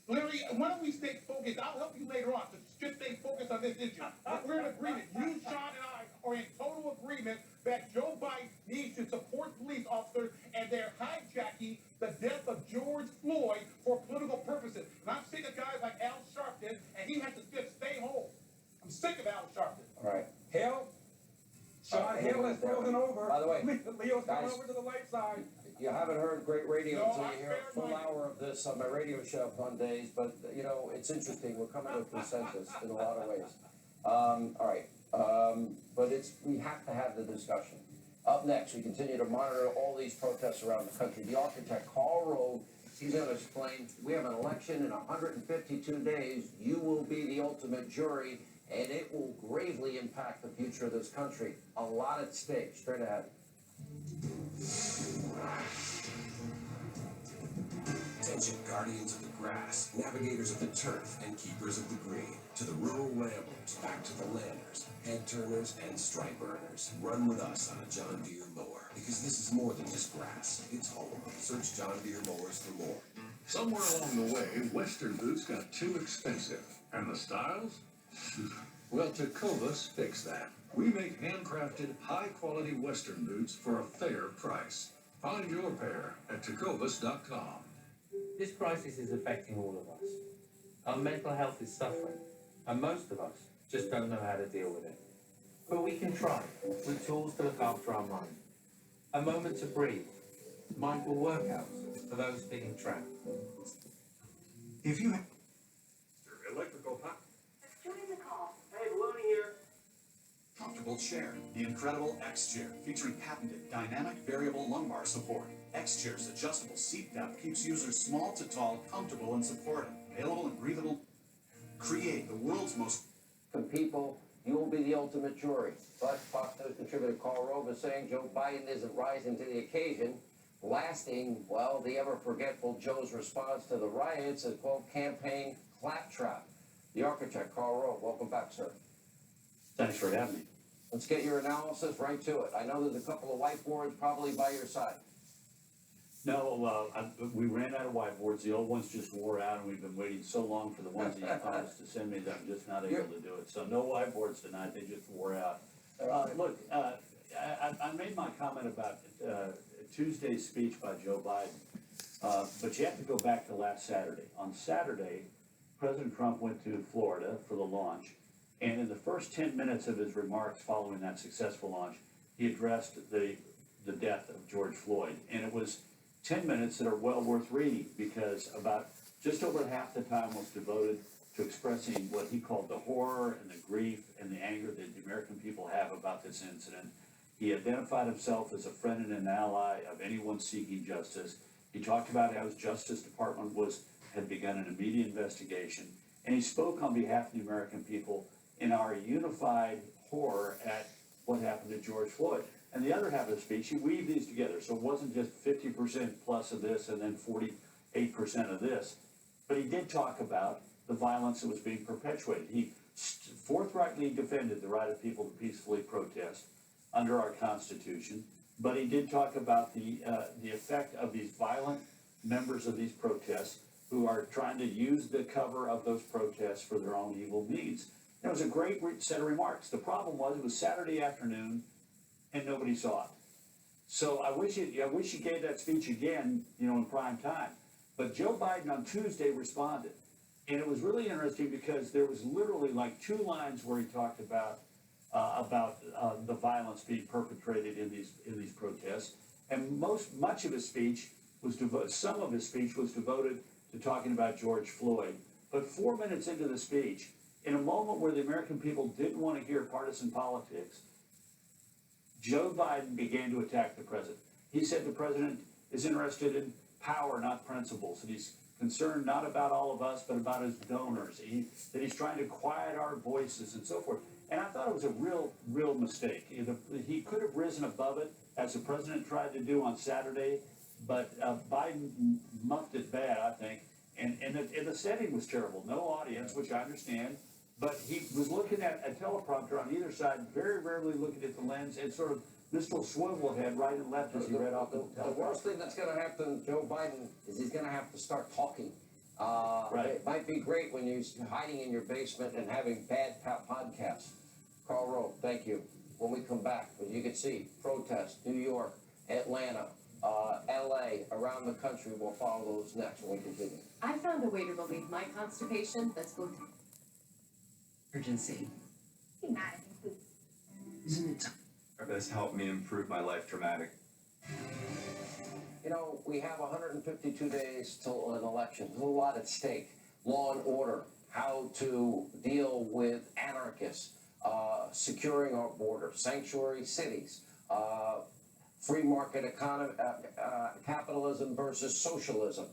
Larry, why don't we stay focused? I'll help you later on. So just stay focused on this issue. We're in agreement. You, Sean, and I are in total agreement that Joe Biden needs to support police officers and they're hijacking the death of George Floyd for political purposes. And I'm sick of guys like Al Sharpton, and he has to just stay home. I'm sick of Al Sharpton. All right. Hell, Sean, hell is frozen over. By the way, Leo's guys, coming over to the light side. You haven't heard great radio No, until you hear a full hour of this on my radio show on days, but, it's interesting. We're coming to a consensus in a lot of ways. All right. But we have to have the discussion. Up next, we continue to monitor all these protests around the country. The architect, Carl Rove, he's going to explain, we have an election in 152 days. You will be the ultimate jury, and it will gravely impact the future of this country. A lot at stake. Straight ahead. Attention, guardians of the grass, navigators of the turf, and keepers of the green. To the rural ramblers, back to the landers, head turners, and stripe burners. Run with us on a John Deere mower, because this is more than just grass. It's home. Search John Deere mowers for more. Somewhere along the way, Western boots got too expensive. And the styles? Well, Tecovas fixed that. We make handcrafted, high-quality Western boots for a fair price. Find your pair at Tecovas.com. This crisis is affecting all of us. Our mental health is suffering, and most of us just don't know how to deal with it. But we can try with tools to look after our mind. A moment to breathe. Mindful workouts for those feeling trapped. If you have Electrical hot. Join the call. Hey, Baloney here. Comfortable chair, the incredible X-Chair, featuring patented dynamic variable lumbar support. X-Chair's adjustable seat depth keeps users small to tall, comfortable and supported. available and breathable. Create the world's most people, you will be the ultimate jury. But Fox News contributor Karl Rove is saying Joe Biden isn't rising to the occasion, blasting, well, the ever-forgetful Joe's response to the riots as, quote, campaign claptrap. The architect, Karl Rove, welcome back, sir. Thanks for having me. Let's get your analysis right to it. I know there's a couple of whiteboards probably by your side. No, we ran out of whiteboards. The old ones just wore out, and we've been waiting so long for the ones that you promised to send me that I'm just not able to do it. So no whiteboards tonight. They just wore out. Look, I made my comment about Tuesday's speech by Joe Biden, but you have to go back to last Saturday. On Saturday, President Trump went to Florida for the launch, and in the first 10 minutes of his remarks following that successful launch, he addressed the death of George Floyd, and it was 10 minutes that are well worth reading because about just over half the time was devoted to expressing what he called the horror and the grief and the anger that the American people have about this incident. He identified himself as a friend and an ally of anyone seeking justice. He talked about how his Justice Department had begun an immediate investigation, and he spoke on behalf of the American people in our unified horror at what happened to George Floyd. And the other half of the speech, he weaved these together. So it wasn't just 50% plus of this and then 48% of this. But he did talk about the violence that was being perpetuated. He forthrightly defended the right of people to peacefully protest under our Constitution. But he did talk about the effect of these violent members of these protests who are trying to use the cover of those protests for their own evil means. It was a great set of remarks. The problem was it was Saturday afternoon, and nobody saw it. So I wish you gave that speech again, in prime time. But Joe Biden on Tuesday responded. And it was really interesting because there was literally like 2 lines where he talked about the violence being perpetrated in these protests. And much of his speech was some of his speech was devoted to talking about George Floyd. But 4 minutes into the speech, in a moment where the American people didn't want to hear partisan politics, Joe Biden began to attack the president. He said the president is interested in power, not principles, and he's concerned not about all of us, but about his donors, that he's trying to quiet our voices and so forth. And I thought it was a real mistake. He could have risen above it, as the president tried to do on Saturday, but Biden muffed it bad, I think. And the setting was terrible. No audience, which I understand. But he was looking at a teleprompter on either side, very rarely looking at the lens, and sort of this little swivel head right and left as he read off the teleprompter. The worst thing that's going to happen to Joe Biden is he's going to have to start talking. Right. It might be great when you're hiding in your basement and having bad podcasts. Karl Rove, thank you. When we come back, as you can see, protests, New York, Atlanta, LA, around the country. We'll follow those next when we continue. I found a way to relieve my constipation that's both urgency. Isn't it? This helped me improve my life dramatically. We have 152 days till an election. There's a lot at stake. Law and order, how to deal with anarchists, securing our border, sanctuary cities, free market economy, capitalism versus socialism,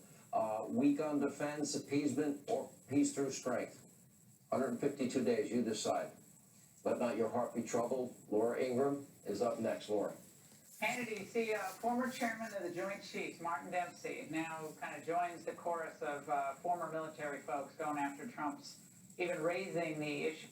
weak on defense, appeasement, or peace through strength. 152 days, you decide. Let not your heart be troubled. Laura Ingraham is up next. Laura. Hannity, see, former chairman of the Joint Chiefs, Martin Dempsey, now kind of joins the chorus of former military folks going after Trump's, even raising the issue.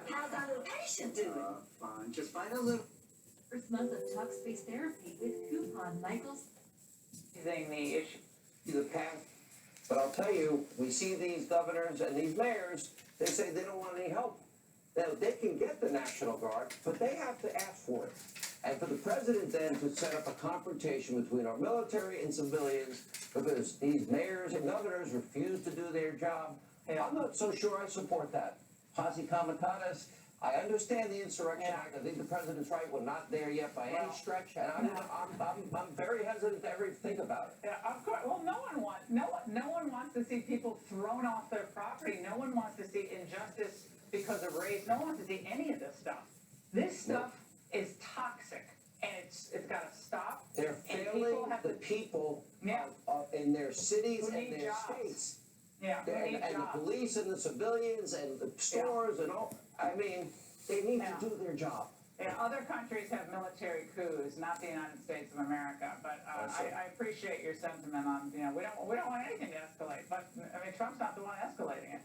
How's our little patient doing? Fine. Just find a little. First month of Talkspace therapy with coupon Michael's. Raising the issue. The path. But I'll tell you, we see these governors and these mayors, they say they don't want any help. Now, they can get the National Guard, but they have to ask for it. And for the president then to set up a confrontation between our military and civilians because these mayors and governors refuse to do their job, hey, I'm not so sure I support that. Posse Comitatus, I understand the Insurrection Act. I think the president's right. We're not there yet by any stretch, and I'm very hesitant to ever think about it. Yeah, of course. Well, no one wants to see people thrown off their property. No one wants to see injustice because of race. No one wants to see any of this stuff. This stuff is toxic, and it's got to stop. They're failing the people in their cities and their states. Yeah, And the police and the civilians and the stores and all. I mean, they need to do their job. Yeah, other countries have military coups, not the United States of America. But I appreciate your sentiment on, we don't want anything to escalate. But I mean, Trump's not the one escalating it.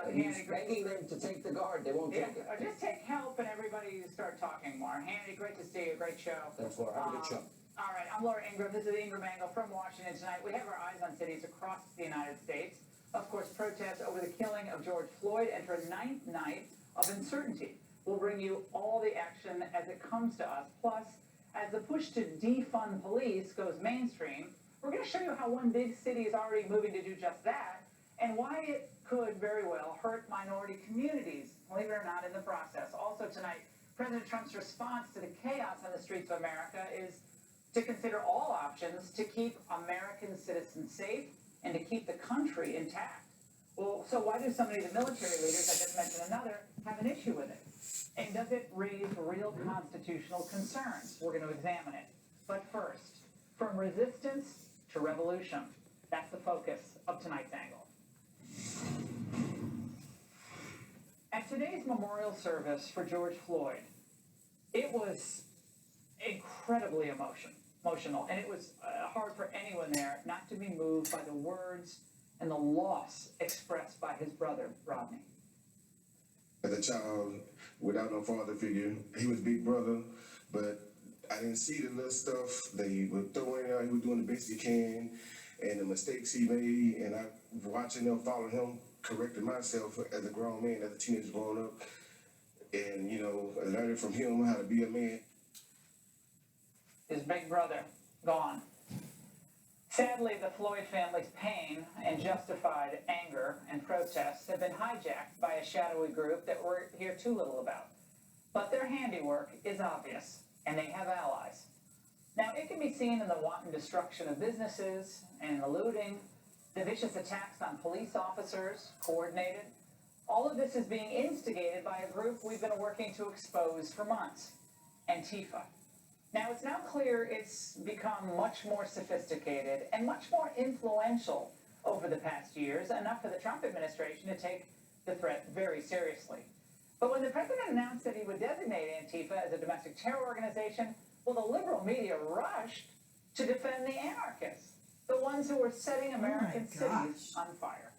He's begging them to take the guard. They won't take it. Just take help, and everybody start talking more. Hannity, great to see you. Great show. Thanks, Laura. Have a good show. All right, I'm Laura Ingraham. This is Ingram Angle from Washington tonight. We have our eyes on cities across the United States. Of course, protests over the killing of George Floyd enter a ninth night of uncertainty. We'll bring you all the action as it comes to us. Plus, as the push to defund police goes mainstream, we're going to show you how one big city is already moving to do just that, and why it could very well hurt minority communities, believe it or not, in the process. Also tonight, President Trump's response to the chaos on the streets of America is to consider all options to keep American citizens safe and to keep the country intact. Well, so why do so many of the military leaders, I just mentioned another, have an issue with it? And does it raise real constitutional concerns? We're going to examine it. But first, from resistance to revolution, that's the focus of tonight's angle. At today's memorial service for George Floyd, it was incredibly emotional, and it was hard for anyone there not to be moved by the words and the loss expressed by his brother, Rodney. As a child, without no father figure, he was big brother, but I didn't see the little stuff they were throwing out. He was doing the best he can, and the mistakes he made, and I watching them, following him, correcting myself as a grown man, as a teenager growing up, and, learning from him how to be a man. His big brother, gone. Sadly, the Floyd family's pain and justified anger and protests have been hijacked by a shadowy group that we're hear too little about. But their handiwork is obvious, and they have allies. Now, it can be seen in the wanton destruction of businesses and the looting, the vicious attacks on police officers, coordinated. All of this is being instigated by a group we've been working to expose for months, Antifa. Now, it's now clear it's become much more sophisticated and much more influential over the past years, enough for the Trump administration to take the threat very seriously. But when the president announced that he would designate Antifa as a domestic terror organization, well, the liberal media rushed to defend the anarchists, the ones who were setting American cities on fire.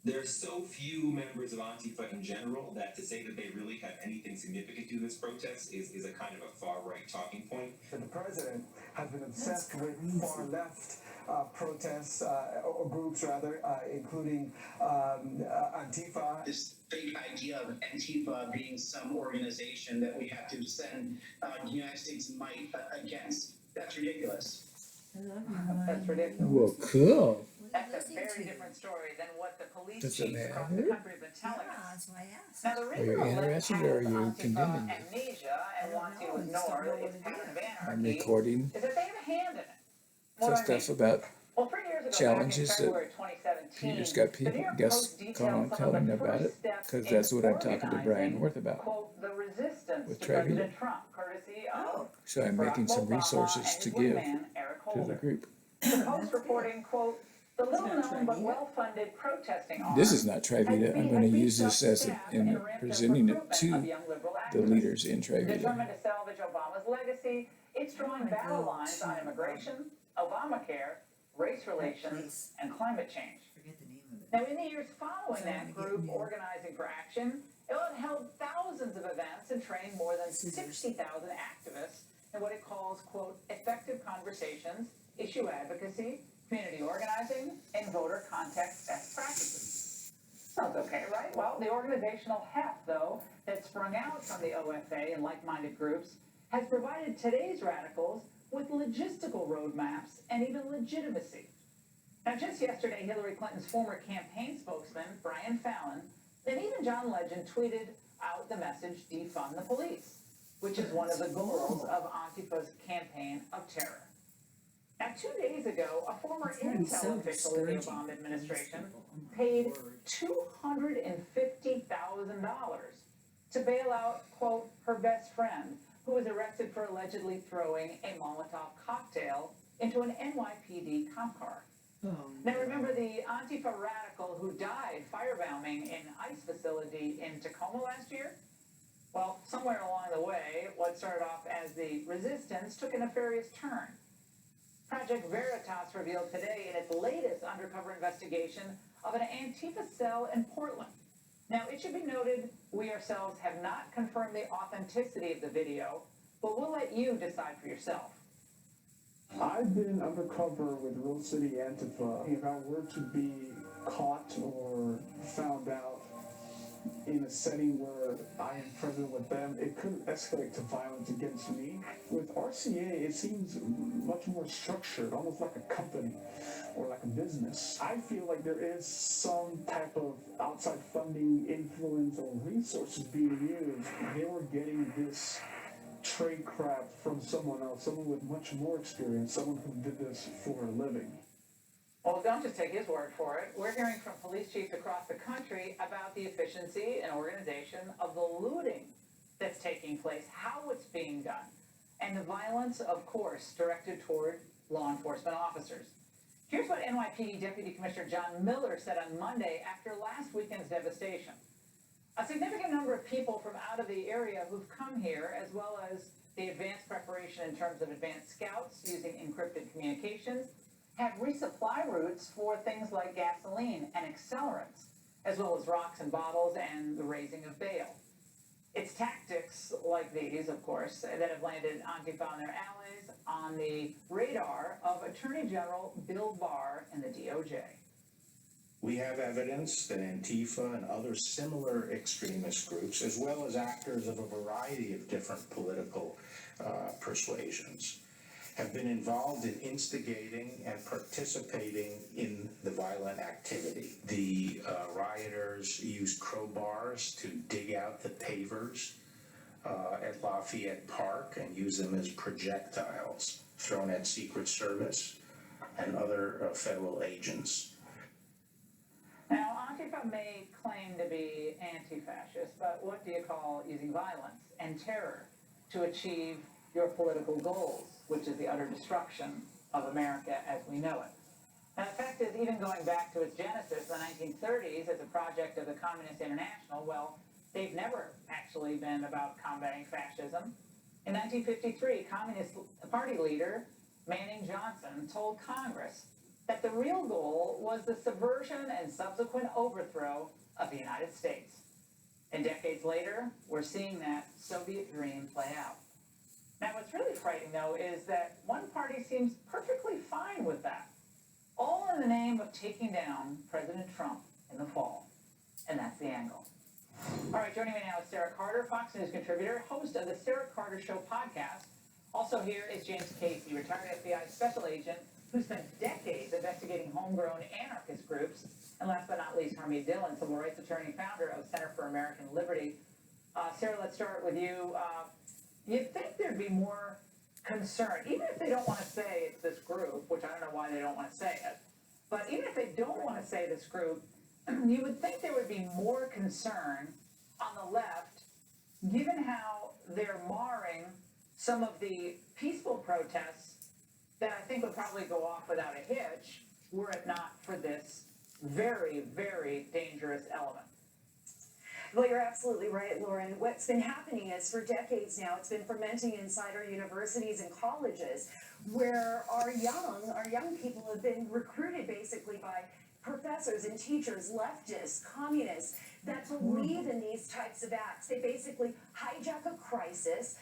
There are so few members of Antifa in general that to say that they really have anything significant to this protest is a kind of a far-right talking point. The president has been obsessed with far-left protests, or groups rather, including Antifa. This fake idea of Antifa being some organization that we have to send the United States might against, that's ridiculous. That's ridiculous. Well, cool. That's a very different story than what the police Does it chiefs across the matter? country have been telling us. That's why I asked. Now, the Are you reason the left interested has or are you Antifa condemning it? amnesia and wants to ignore its pattern of I'm anarchy recording is that they have a hand in it. some What do I stuff mean? about Well, 3 years ago, challenges back in February 2017, Peter's got the people, New York guests Post detailed calling, some telling of the about first it, steps because in that's what I'm talking to Brian organizing, North about. quote, the resistance With to Trevor. President Trump, courtesy of So I'm Barack making some Obama resources and to his give wingman, Eric to the Holder. group. The Post reporting, quote, the little-known but well-funded protesting arm This is not Trivita. I'm going to use this as in presenting it to the leaders in Trivita. determined to salvage Obama's legacy. It's drawing battle lines on immigration, Obamacare, race relations, and climate change. Now, in the years following that group organizing for action, it held thousands of events and trained more than 60,000 activists in what it calls, quote, effective conversations, issue advocacy, community organizing, and voter context best practices. Sounds okay, right? Well, the organizational heft, though, that sprung out from the OFA and like-minded groups has provided today's radicals with logistical roadmaps and even legitimacy. Now, just yesterday, Hillary Clinton's former campaign spokesman, Brian Fallon, and even John Legend tweeted out the message defund the police, which is one of the goals of Antifa's campaign of terror. Now, 2 days ago, a former intel official in the Obama administration paid $250,000 to bail out, quote, her best friend, who was arrested for allegedly throwing a Molotov cocktail into an NYPD cop car. Now, remember the Antifa radical who died firebombing an ICE facility in Tacoma last year? Well, somewhere along the way, what started off as the resistance took a nefarious turn. Project Veritas revealed today in its latest undercover investigation of an Antifa cell in Portland. Now, it should be noted, we ourselves have not confirmed the authenticity of the video, but we'll let you decide for yourself. I've been undercover with Rose City Antifa. If I were to be caught or found out in a setting where I am present with them, it could escalate to violence against me. With RCA, it seems much more structured, almost like a company or like a business. I feel like there is some type of outside funding, influence, or resources being used. They were getting this trade craft from someone else, someone with much more experience, someone who did this for a living. Well, don't just take his word for it. We're hearing from police chiefs across the country about the efficiency and organization of the looting that's taking place, how it's being done, and the violence, of course, directed toward law enforcement officers. Here's what NYPD Deputy Commissioner John Miller said on Monday after last weekend's devastation. A significant number of people from out of the area who've come here, as well as the advanced preparation in terms of advanced scouts using encrypted communications, have resupply routes for things like gasoline and accelerants, as well as rocks and bottles and the raising of bail. It's tactics like these, of course, that have landed Antifa and their allies on the radar of Attorney General Bill Barr and the DOJ. We have evidence that Antifa and other similar extremist groups, as well as actors of a variety of different political persuasions, have been involved in instigating and participating in the violent activity. The rioters used crowbars to dig out the pavers at Lafayette Park and use them as projectiles thrown at Secret Service and other federal agents. Now, Antifa may claim to be anti-fascist, but what do you call using violence and terror to achieve your political goals, which is the utter destruction of America as we know it? Now, the fact is, even going back to its genesis in the 1930s as a project of the Communist International, well, they've never actually been about combating fascism. In 1953, Communist Party leader Manning Johnson told Congress that the real goal was the subversion and subsequent overthrow of the United States. And decades later, we're seeing that Soviet dream play out. Now, what's really frightening, though, is that one party seems perfectly fine with that, all in the name of taking down President Trump in the fall. And that's the angle. All right, joining me now is Sarah Carter, Fox News contributor, host of the Sarah Carter Show podcast. Also here is James Casey, retired FBI special agent who spent decades investigating homegrown anarchist groups. And last but not least, Harmeet Dillon, civil rights attorney, founder of Center for American Liberty. Sarah, let's start with you. You'd think thered be more concern, even if they don't want to say it's this group, which I don't know why they don't want to say it, but even if they don't want to say this group, you would think there would be more concern on the left, given how they're marring some of the peaceful protests that I think would probably go off without a hitch, were it not for this very, very dangerous element. Well, you're absolutely right, Lauren. What's been happening is for decades now, it's been fermenting inside our universities and colleges, where our young people have been recruited basically by professors and teachers, leftists, communists, that believe in these types of acts. They basically hijack a crisis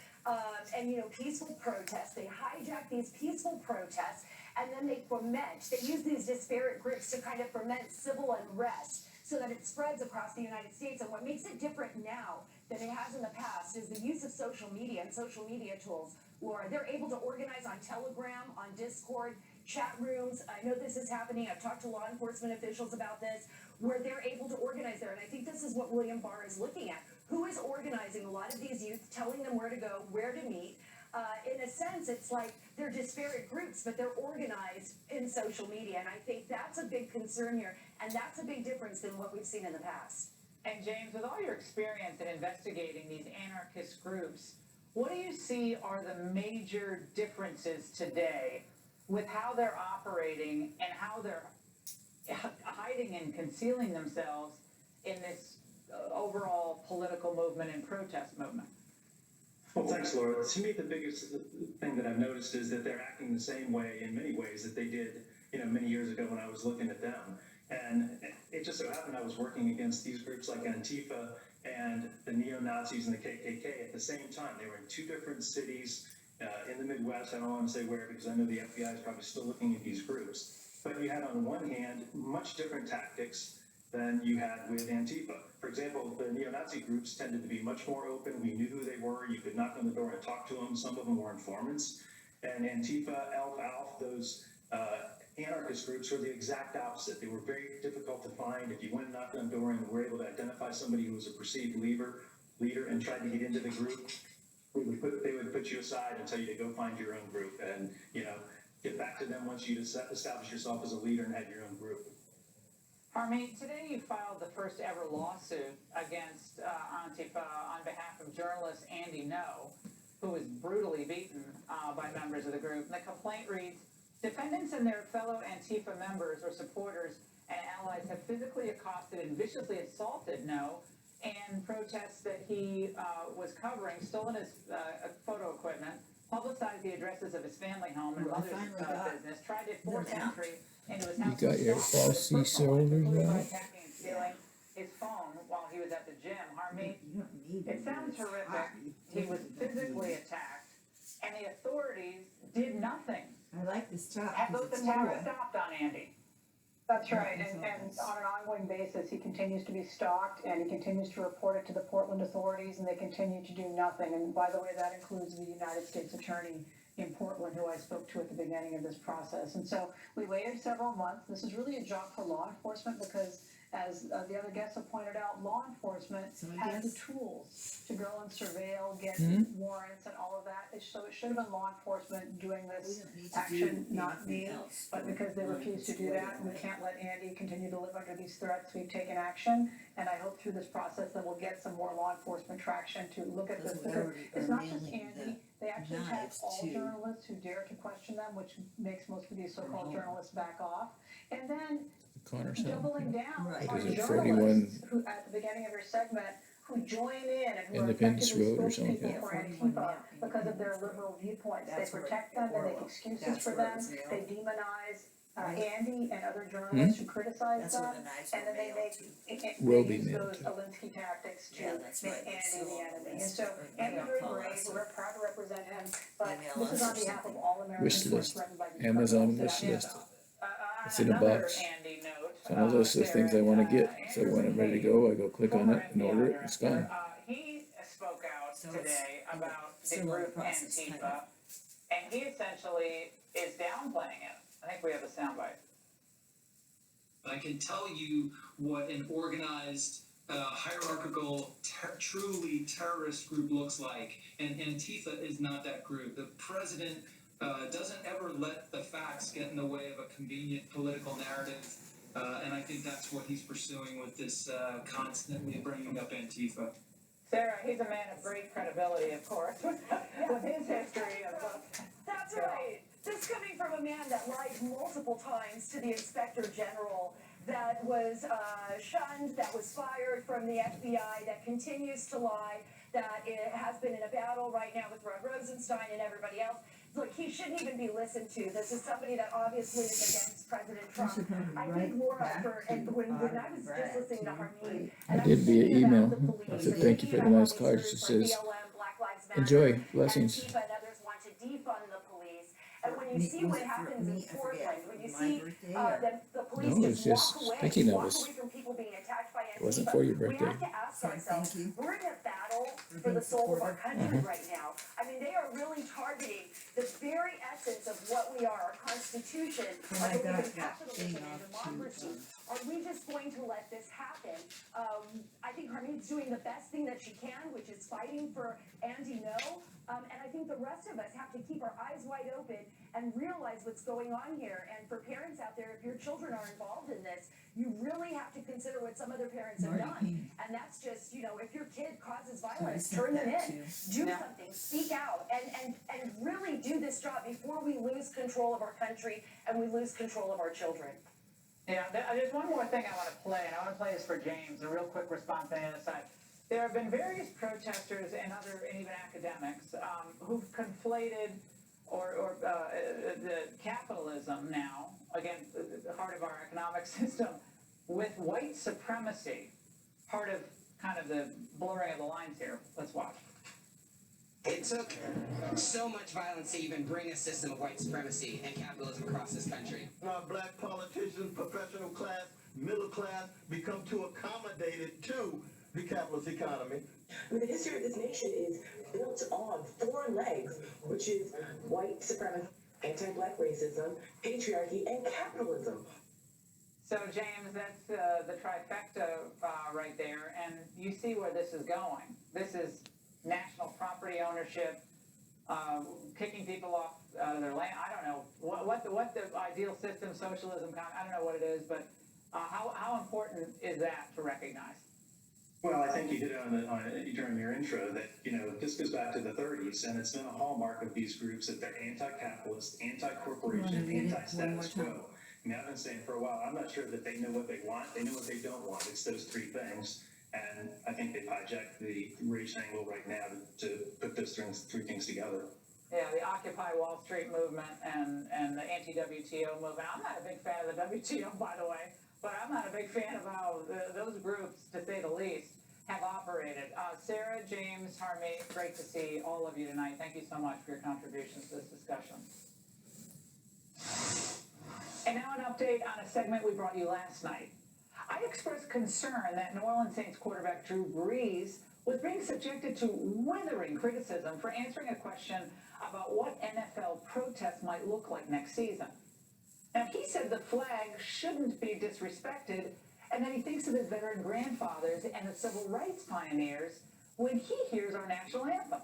and, peaceful protests. They hijack these peaceful protests and then they foment. They use these disparate groups to kind of ferment civil unrest so that it spreads across the United States. And what makes it different now than it has in the past is the use of social media and social media tools. Laura, they're able to organize on Telegram, on Discord, chat rooms. I know this is happening. I've talked to law enforcement officials about this, where they're able to organize there. And I think this is what William Barr is looking at. who is organizing a lot of these youth, telling them where to go, where to meet. In a sense, it's like they're disparate groups, but they're organized in social media, and I think that's a big concern here, and that's a big difference than what we've seen in the past. And James, with all your experience in investigating these anarchist groups, what do you see are the major differences today with how they're operating and how they're hiding and concealing themselves in this overall political movement and protest movement? Well, thanks, Laura. To me, the biggest thing that I've noticed is that they're acting the same way in many ways that they did, many years ago when I was looking at them. And it just so happened I was working against these groups like Antifa and the neo-Nazis and the KKK at the same time. They were in two different cities in the Midwest. I don't want to say where because I know the FBI is probably still looking at these groups. But you had on one hand much different tactics than you had with Antifa. For example, the neo-Nazi groups tended to be much more open. We knew who they were. You could knock on the door and talk to them. Some of them were informants. And Antifa, Alf, those anarchist groups were the exact opposite. They were very difficult to find. If you went and knocked on the door and were able to identify somebody who was a perceived leader and tried to get into the group, they would put you aside and tell you to go find your own group and, get back to them once you'd established yourself as a leader and had your own group. Harmeet, today you filed the first ever lawsuit against Antifa on behalf of journalist Andy No, who was brutally beaten by members of the group. And the complaint reads, defendants and their fellow Antifa members or supporters and allies have physically accosted and viciously assaulted No and protests that he was covering, stolen his photo equipment, publicized the addresses of his family home and mother's business, tried to force entry into his house. You got your falsy shoulders By out. attacking and stealing his phone while he was at the gym. Harmeet, it sounds horrific. He was physically attacked, and the authorities did nothing. I like this top. Have those attacks stopped on Andy? That's right, and on an ongoing basis, he continues to be stalked, and he continues to report it to the Portland authorities, and they continue to do nothing. And by the way, that includes the United States Attorney in Portland, who I spoke to at the beginning of this process. And so we waited several months. This is really a job for law enforcement because, as the other guests have pointed out, law enforcement has the tools to go and surveil, get warrants and all of that. So it should have been law enforcement doing this action, not me. But because they refuse to do that, we can't let Andy continue to live under these threats. We've taken action, and I hope through this process that we'll get some more law enforcement traction to look at this. Because it's not just Andy. They actually have all journalists who dare to question them, which makes most of these so-called journalists back off. And then doubling down on journalists who, at the beginning of your segment, who join in and who Independence are effectively Road or something. spokespeople for Antifa because of their liberal viewpoints. They protect them, they make excuses for them, they demonize Andy and other journalists who criticize them, and then they use those Alinsky tactics to make Andy the enemy. And so Andy's very brave, we're proud to represent him, but this is on behalf of all Americans who are threatened by these Amazon criminals. wish list. It's in a box. It's on a list of things I want to get. So when I'm ready to go, I go click on it and order it. It's gone. He spoke out today about the group Antifa, and he essentially is downplaying it. I think we have a soundbite. I can tell you what an organized, hierarchical, truly terrorist group looks like, and Antifa is not that group. The president doesn't ever let the facts get in the way of a convenient political narrative, and I think that's what he's pursuing with this constantly bringing up Antifa. Sarah, he's a man of great credibility, of course, with his history of... That's right. This coming from a man that lied multiple times to the Inspector General, that was shunned, that was fired from the FBI, that continues to lie, that it has been in a battle right now with Rod Rosenstein and everybody else. Look, he shouldn't even be listened to. This is somebody that obviously is against President Trump. I think more effort, and when I was just listening to Harmeet, I did via email. I said thank you for the nice card. She says, enjoy, blessings. Antifa and others want to defund the police. And when you see what happens in Portland, when you see the police No, it's just walk away thinking of us. from people being attacked by Antifa, It wasn't for your birthday. we have to ask ourselves, we're in a battle for the soul of our country right now. I mean, they are really targeting the very essence of what we are, our Constitution, our belief in capitalism and democracy, Are we just going to let this happen? I think Harmeet's doing the best thing that she can, which is fighting for Andy No. And I think the rest of us have to keep our eyes wide open and realize what's going on here. And for parents out there, if your children are involved in this, you really have to consider what some other parents have done. And that's just, if your kid causes violence, turn them in. Do something, speak out, and really do this job before we lose control of our country and we lose control of our children. Yeah, there's one more thing I want to play, and I want to play this for James, a real quick response on the other side. There have been various protesters and even academics who've conflated the capitalism now, again, the heart of our economic system, with white supremacy, part of kind of the blurring of the lines here. Let's watch. It took so much violence to even bring a system of white supremacy and capitalism across this country. Our black politicians, professional class, middle class, become too accommodated to the capitalist economy. I mean, the history of this nation is built on 4 legs, which is white supremacy, anti-black racism, patriarchy, and capitalism. So, James, that's the trifecta right there, and you see where this is going. This is national property ownership, kicking people off their land. I don't know what the ideal system, socialism, I don't know what it is, but how important is that to recognize? Well, I think you hit it during your intro that, this goes back to the 30s, and it's been a hallmark of these groups that they're anti-capitalist, anti-corporation, anti-status quo. I mean, I've been saying for a while, I'm not sure that they know what they want, they know what they don't want. It's those 3 things. And I think they've hijacked the race angle right now to put those 3 things together. Yeah, the Occupy Wall Street movement and the anti-WTO movement. I'm not a big fan of the WTO, by the way, but I'm not a big fan of how those groups, to say the least, have operated. Sarah, James, Harmeet, great to see all of you tonight. Thank you so much for your contributions to this discussion. And now an update on a segment we brought you last night. I expressed concern that New Orleans Saints quarterback Drew Brees was being subjected to withering criticism for answering a question about what NFL protests might look like next season. Now, he said the flag shouldn't be disrespected, and that he thinks of his veteran grandfathers and the civil rights pioneers when he hears our national anthem.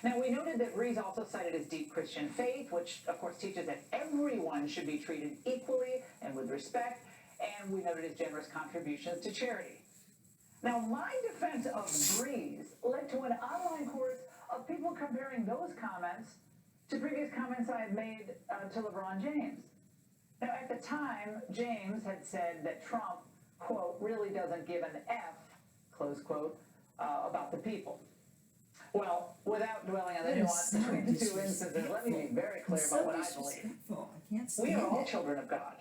Now, we noted that Brees also cited his deep Christian faith, which, of course, teaches that everyone should be treated equally and with respect, and we noted his generous contributions to charity. Now, my defense of Brees led to an online chorus of people comparing those comments to previous comments I had made to LeBron James. Now, at the time, James had said that Trump, quote, really doesn't give an F, close quote, about the people. Well, without dwelling on the nuance between the 2 instances, let me be very clear about what I believe. We are all children of God,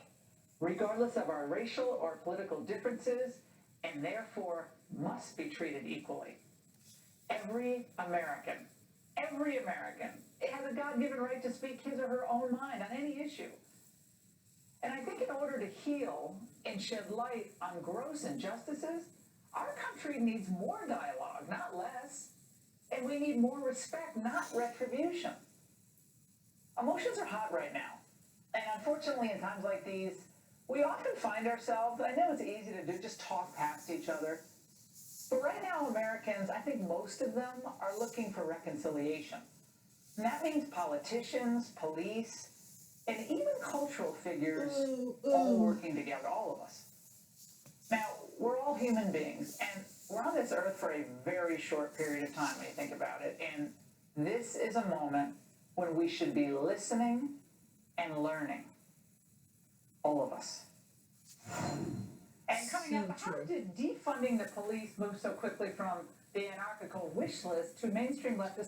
regardless of our racial or political differences, and therefore must be treated equally. Every American has a God-given right to speak his or her own mind on any issue. And I think in order to heal and shed light on gross injustices, our country needs more dialogue, not less. And we need more respect, not retribution. Emotions are hot right now. And unfortunately, in times like these, we often find ourselves, I know it's easy to do, just talk past each other. But right now, Americans, I think most of them are looking for reconciliation. And that means politicians, police, and even cultural figures all working together, all of us. Now, we're all human beings, and we're on this earth for a very short period of time when you think about it. And this is a moment when we should be listening and learning. All of us. And coming up, how did defunding the police move so quickly from the anarchical wish list to mainstream leftist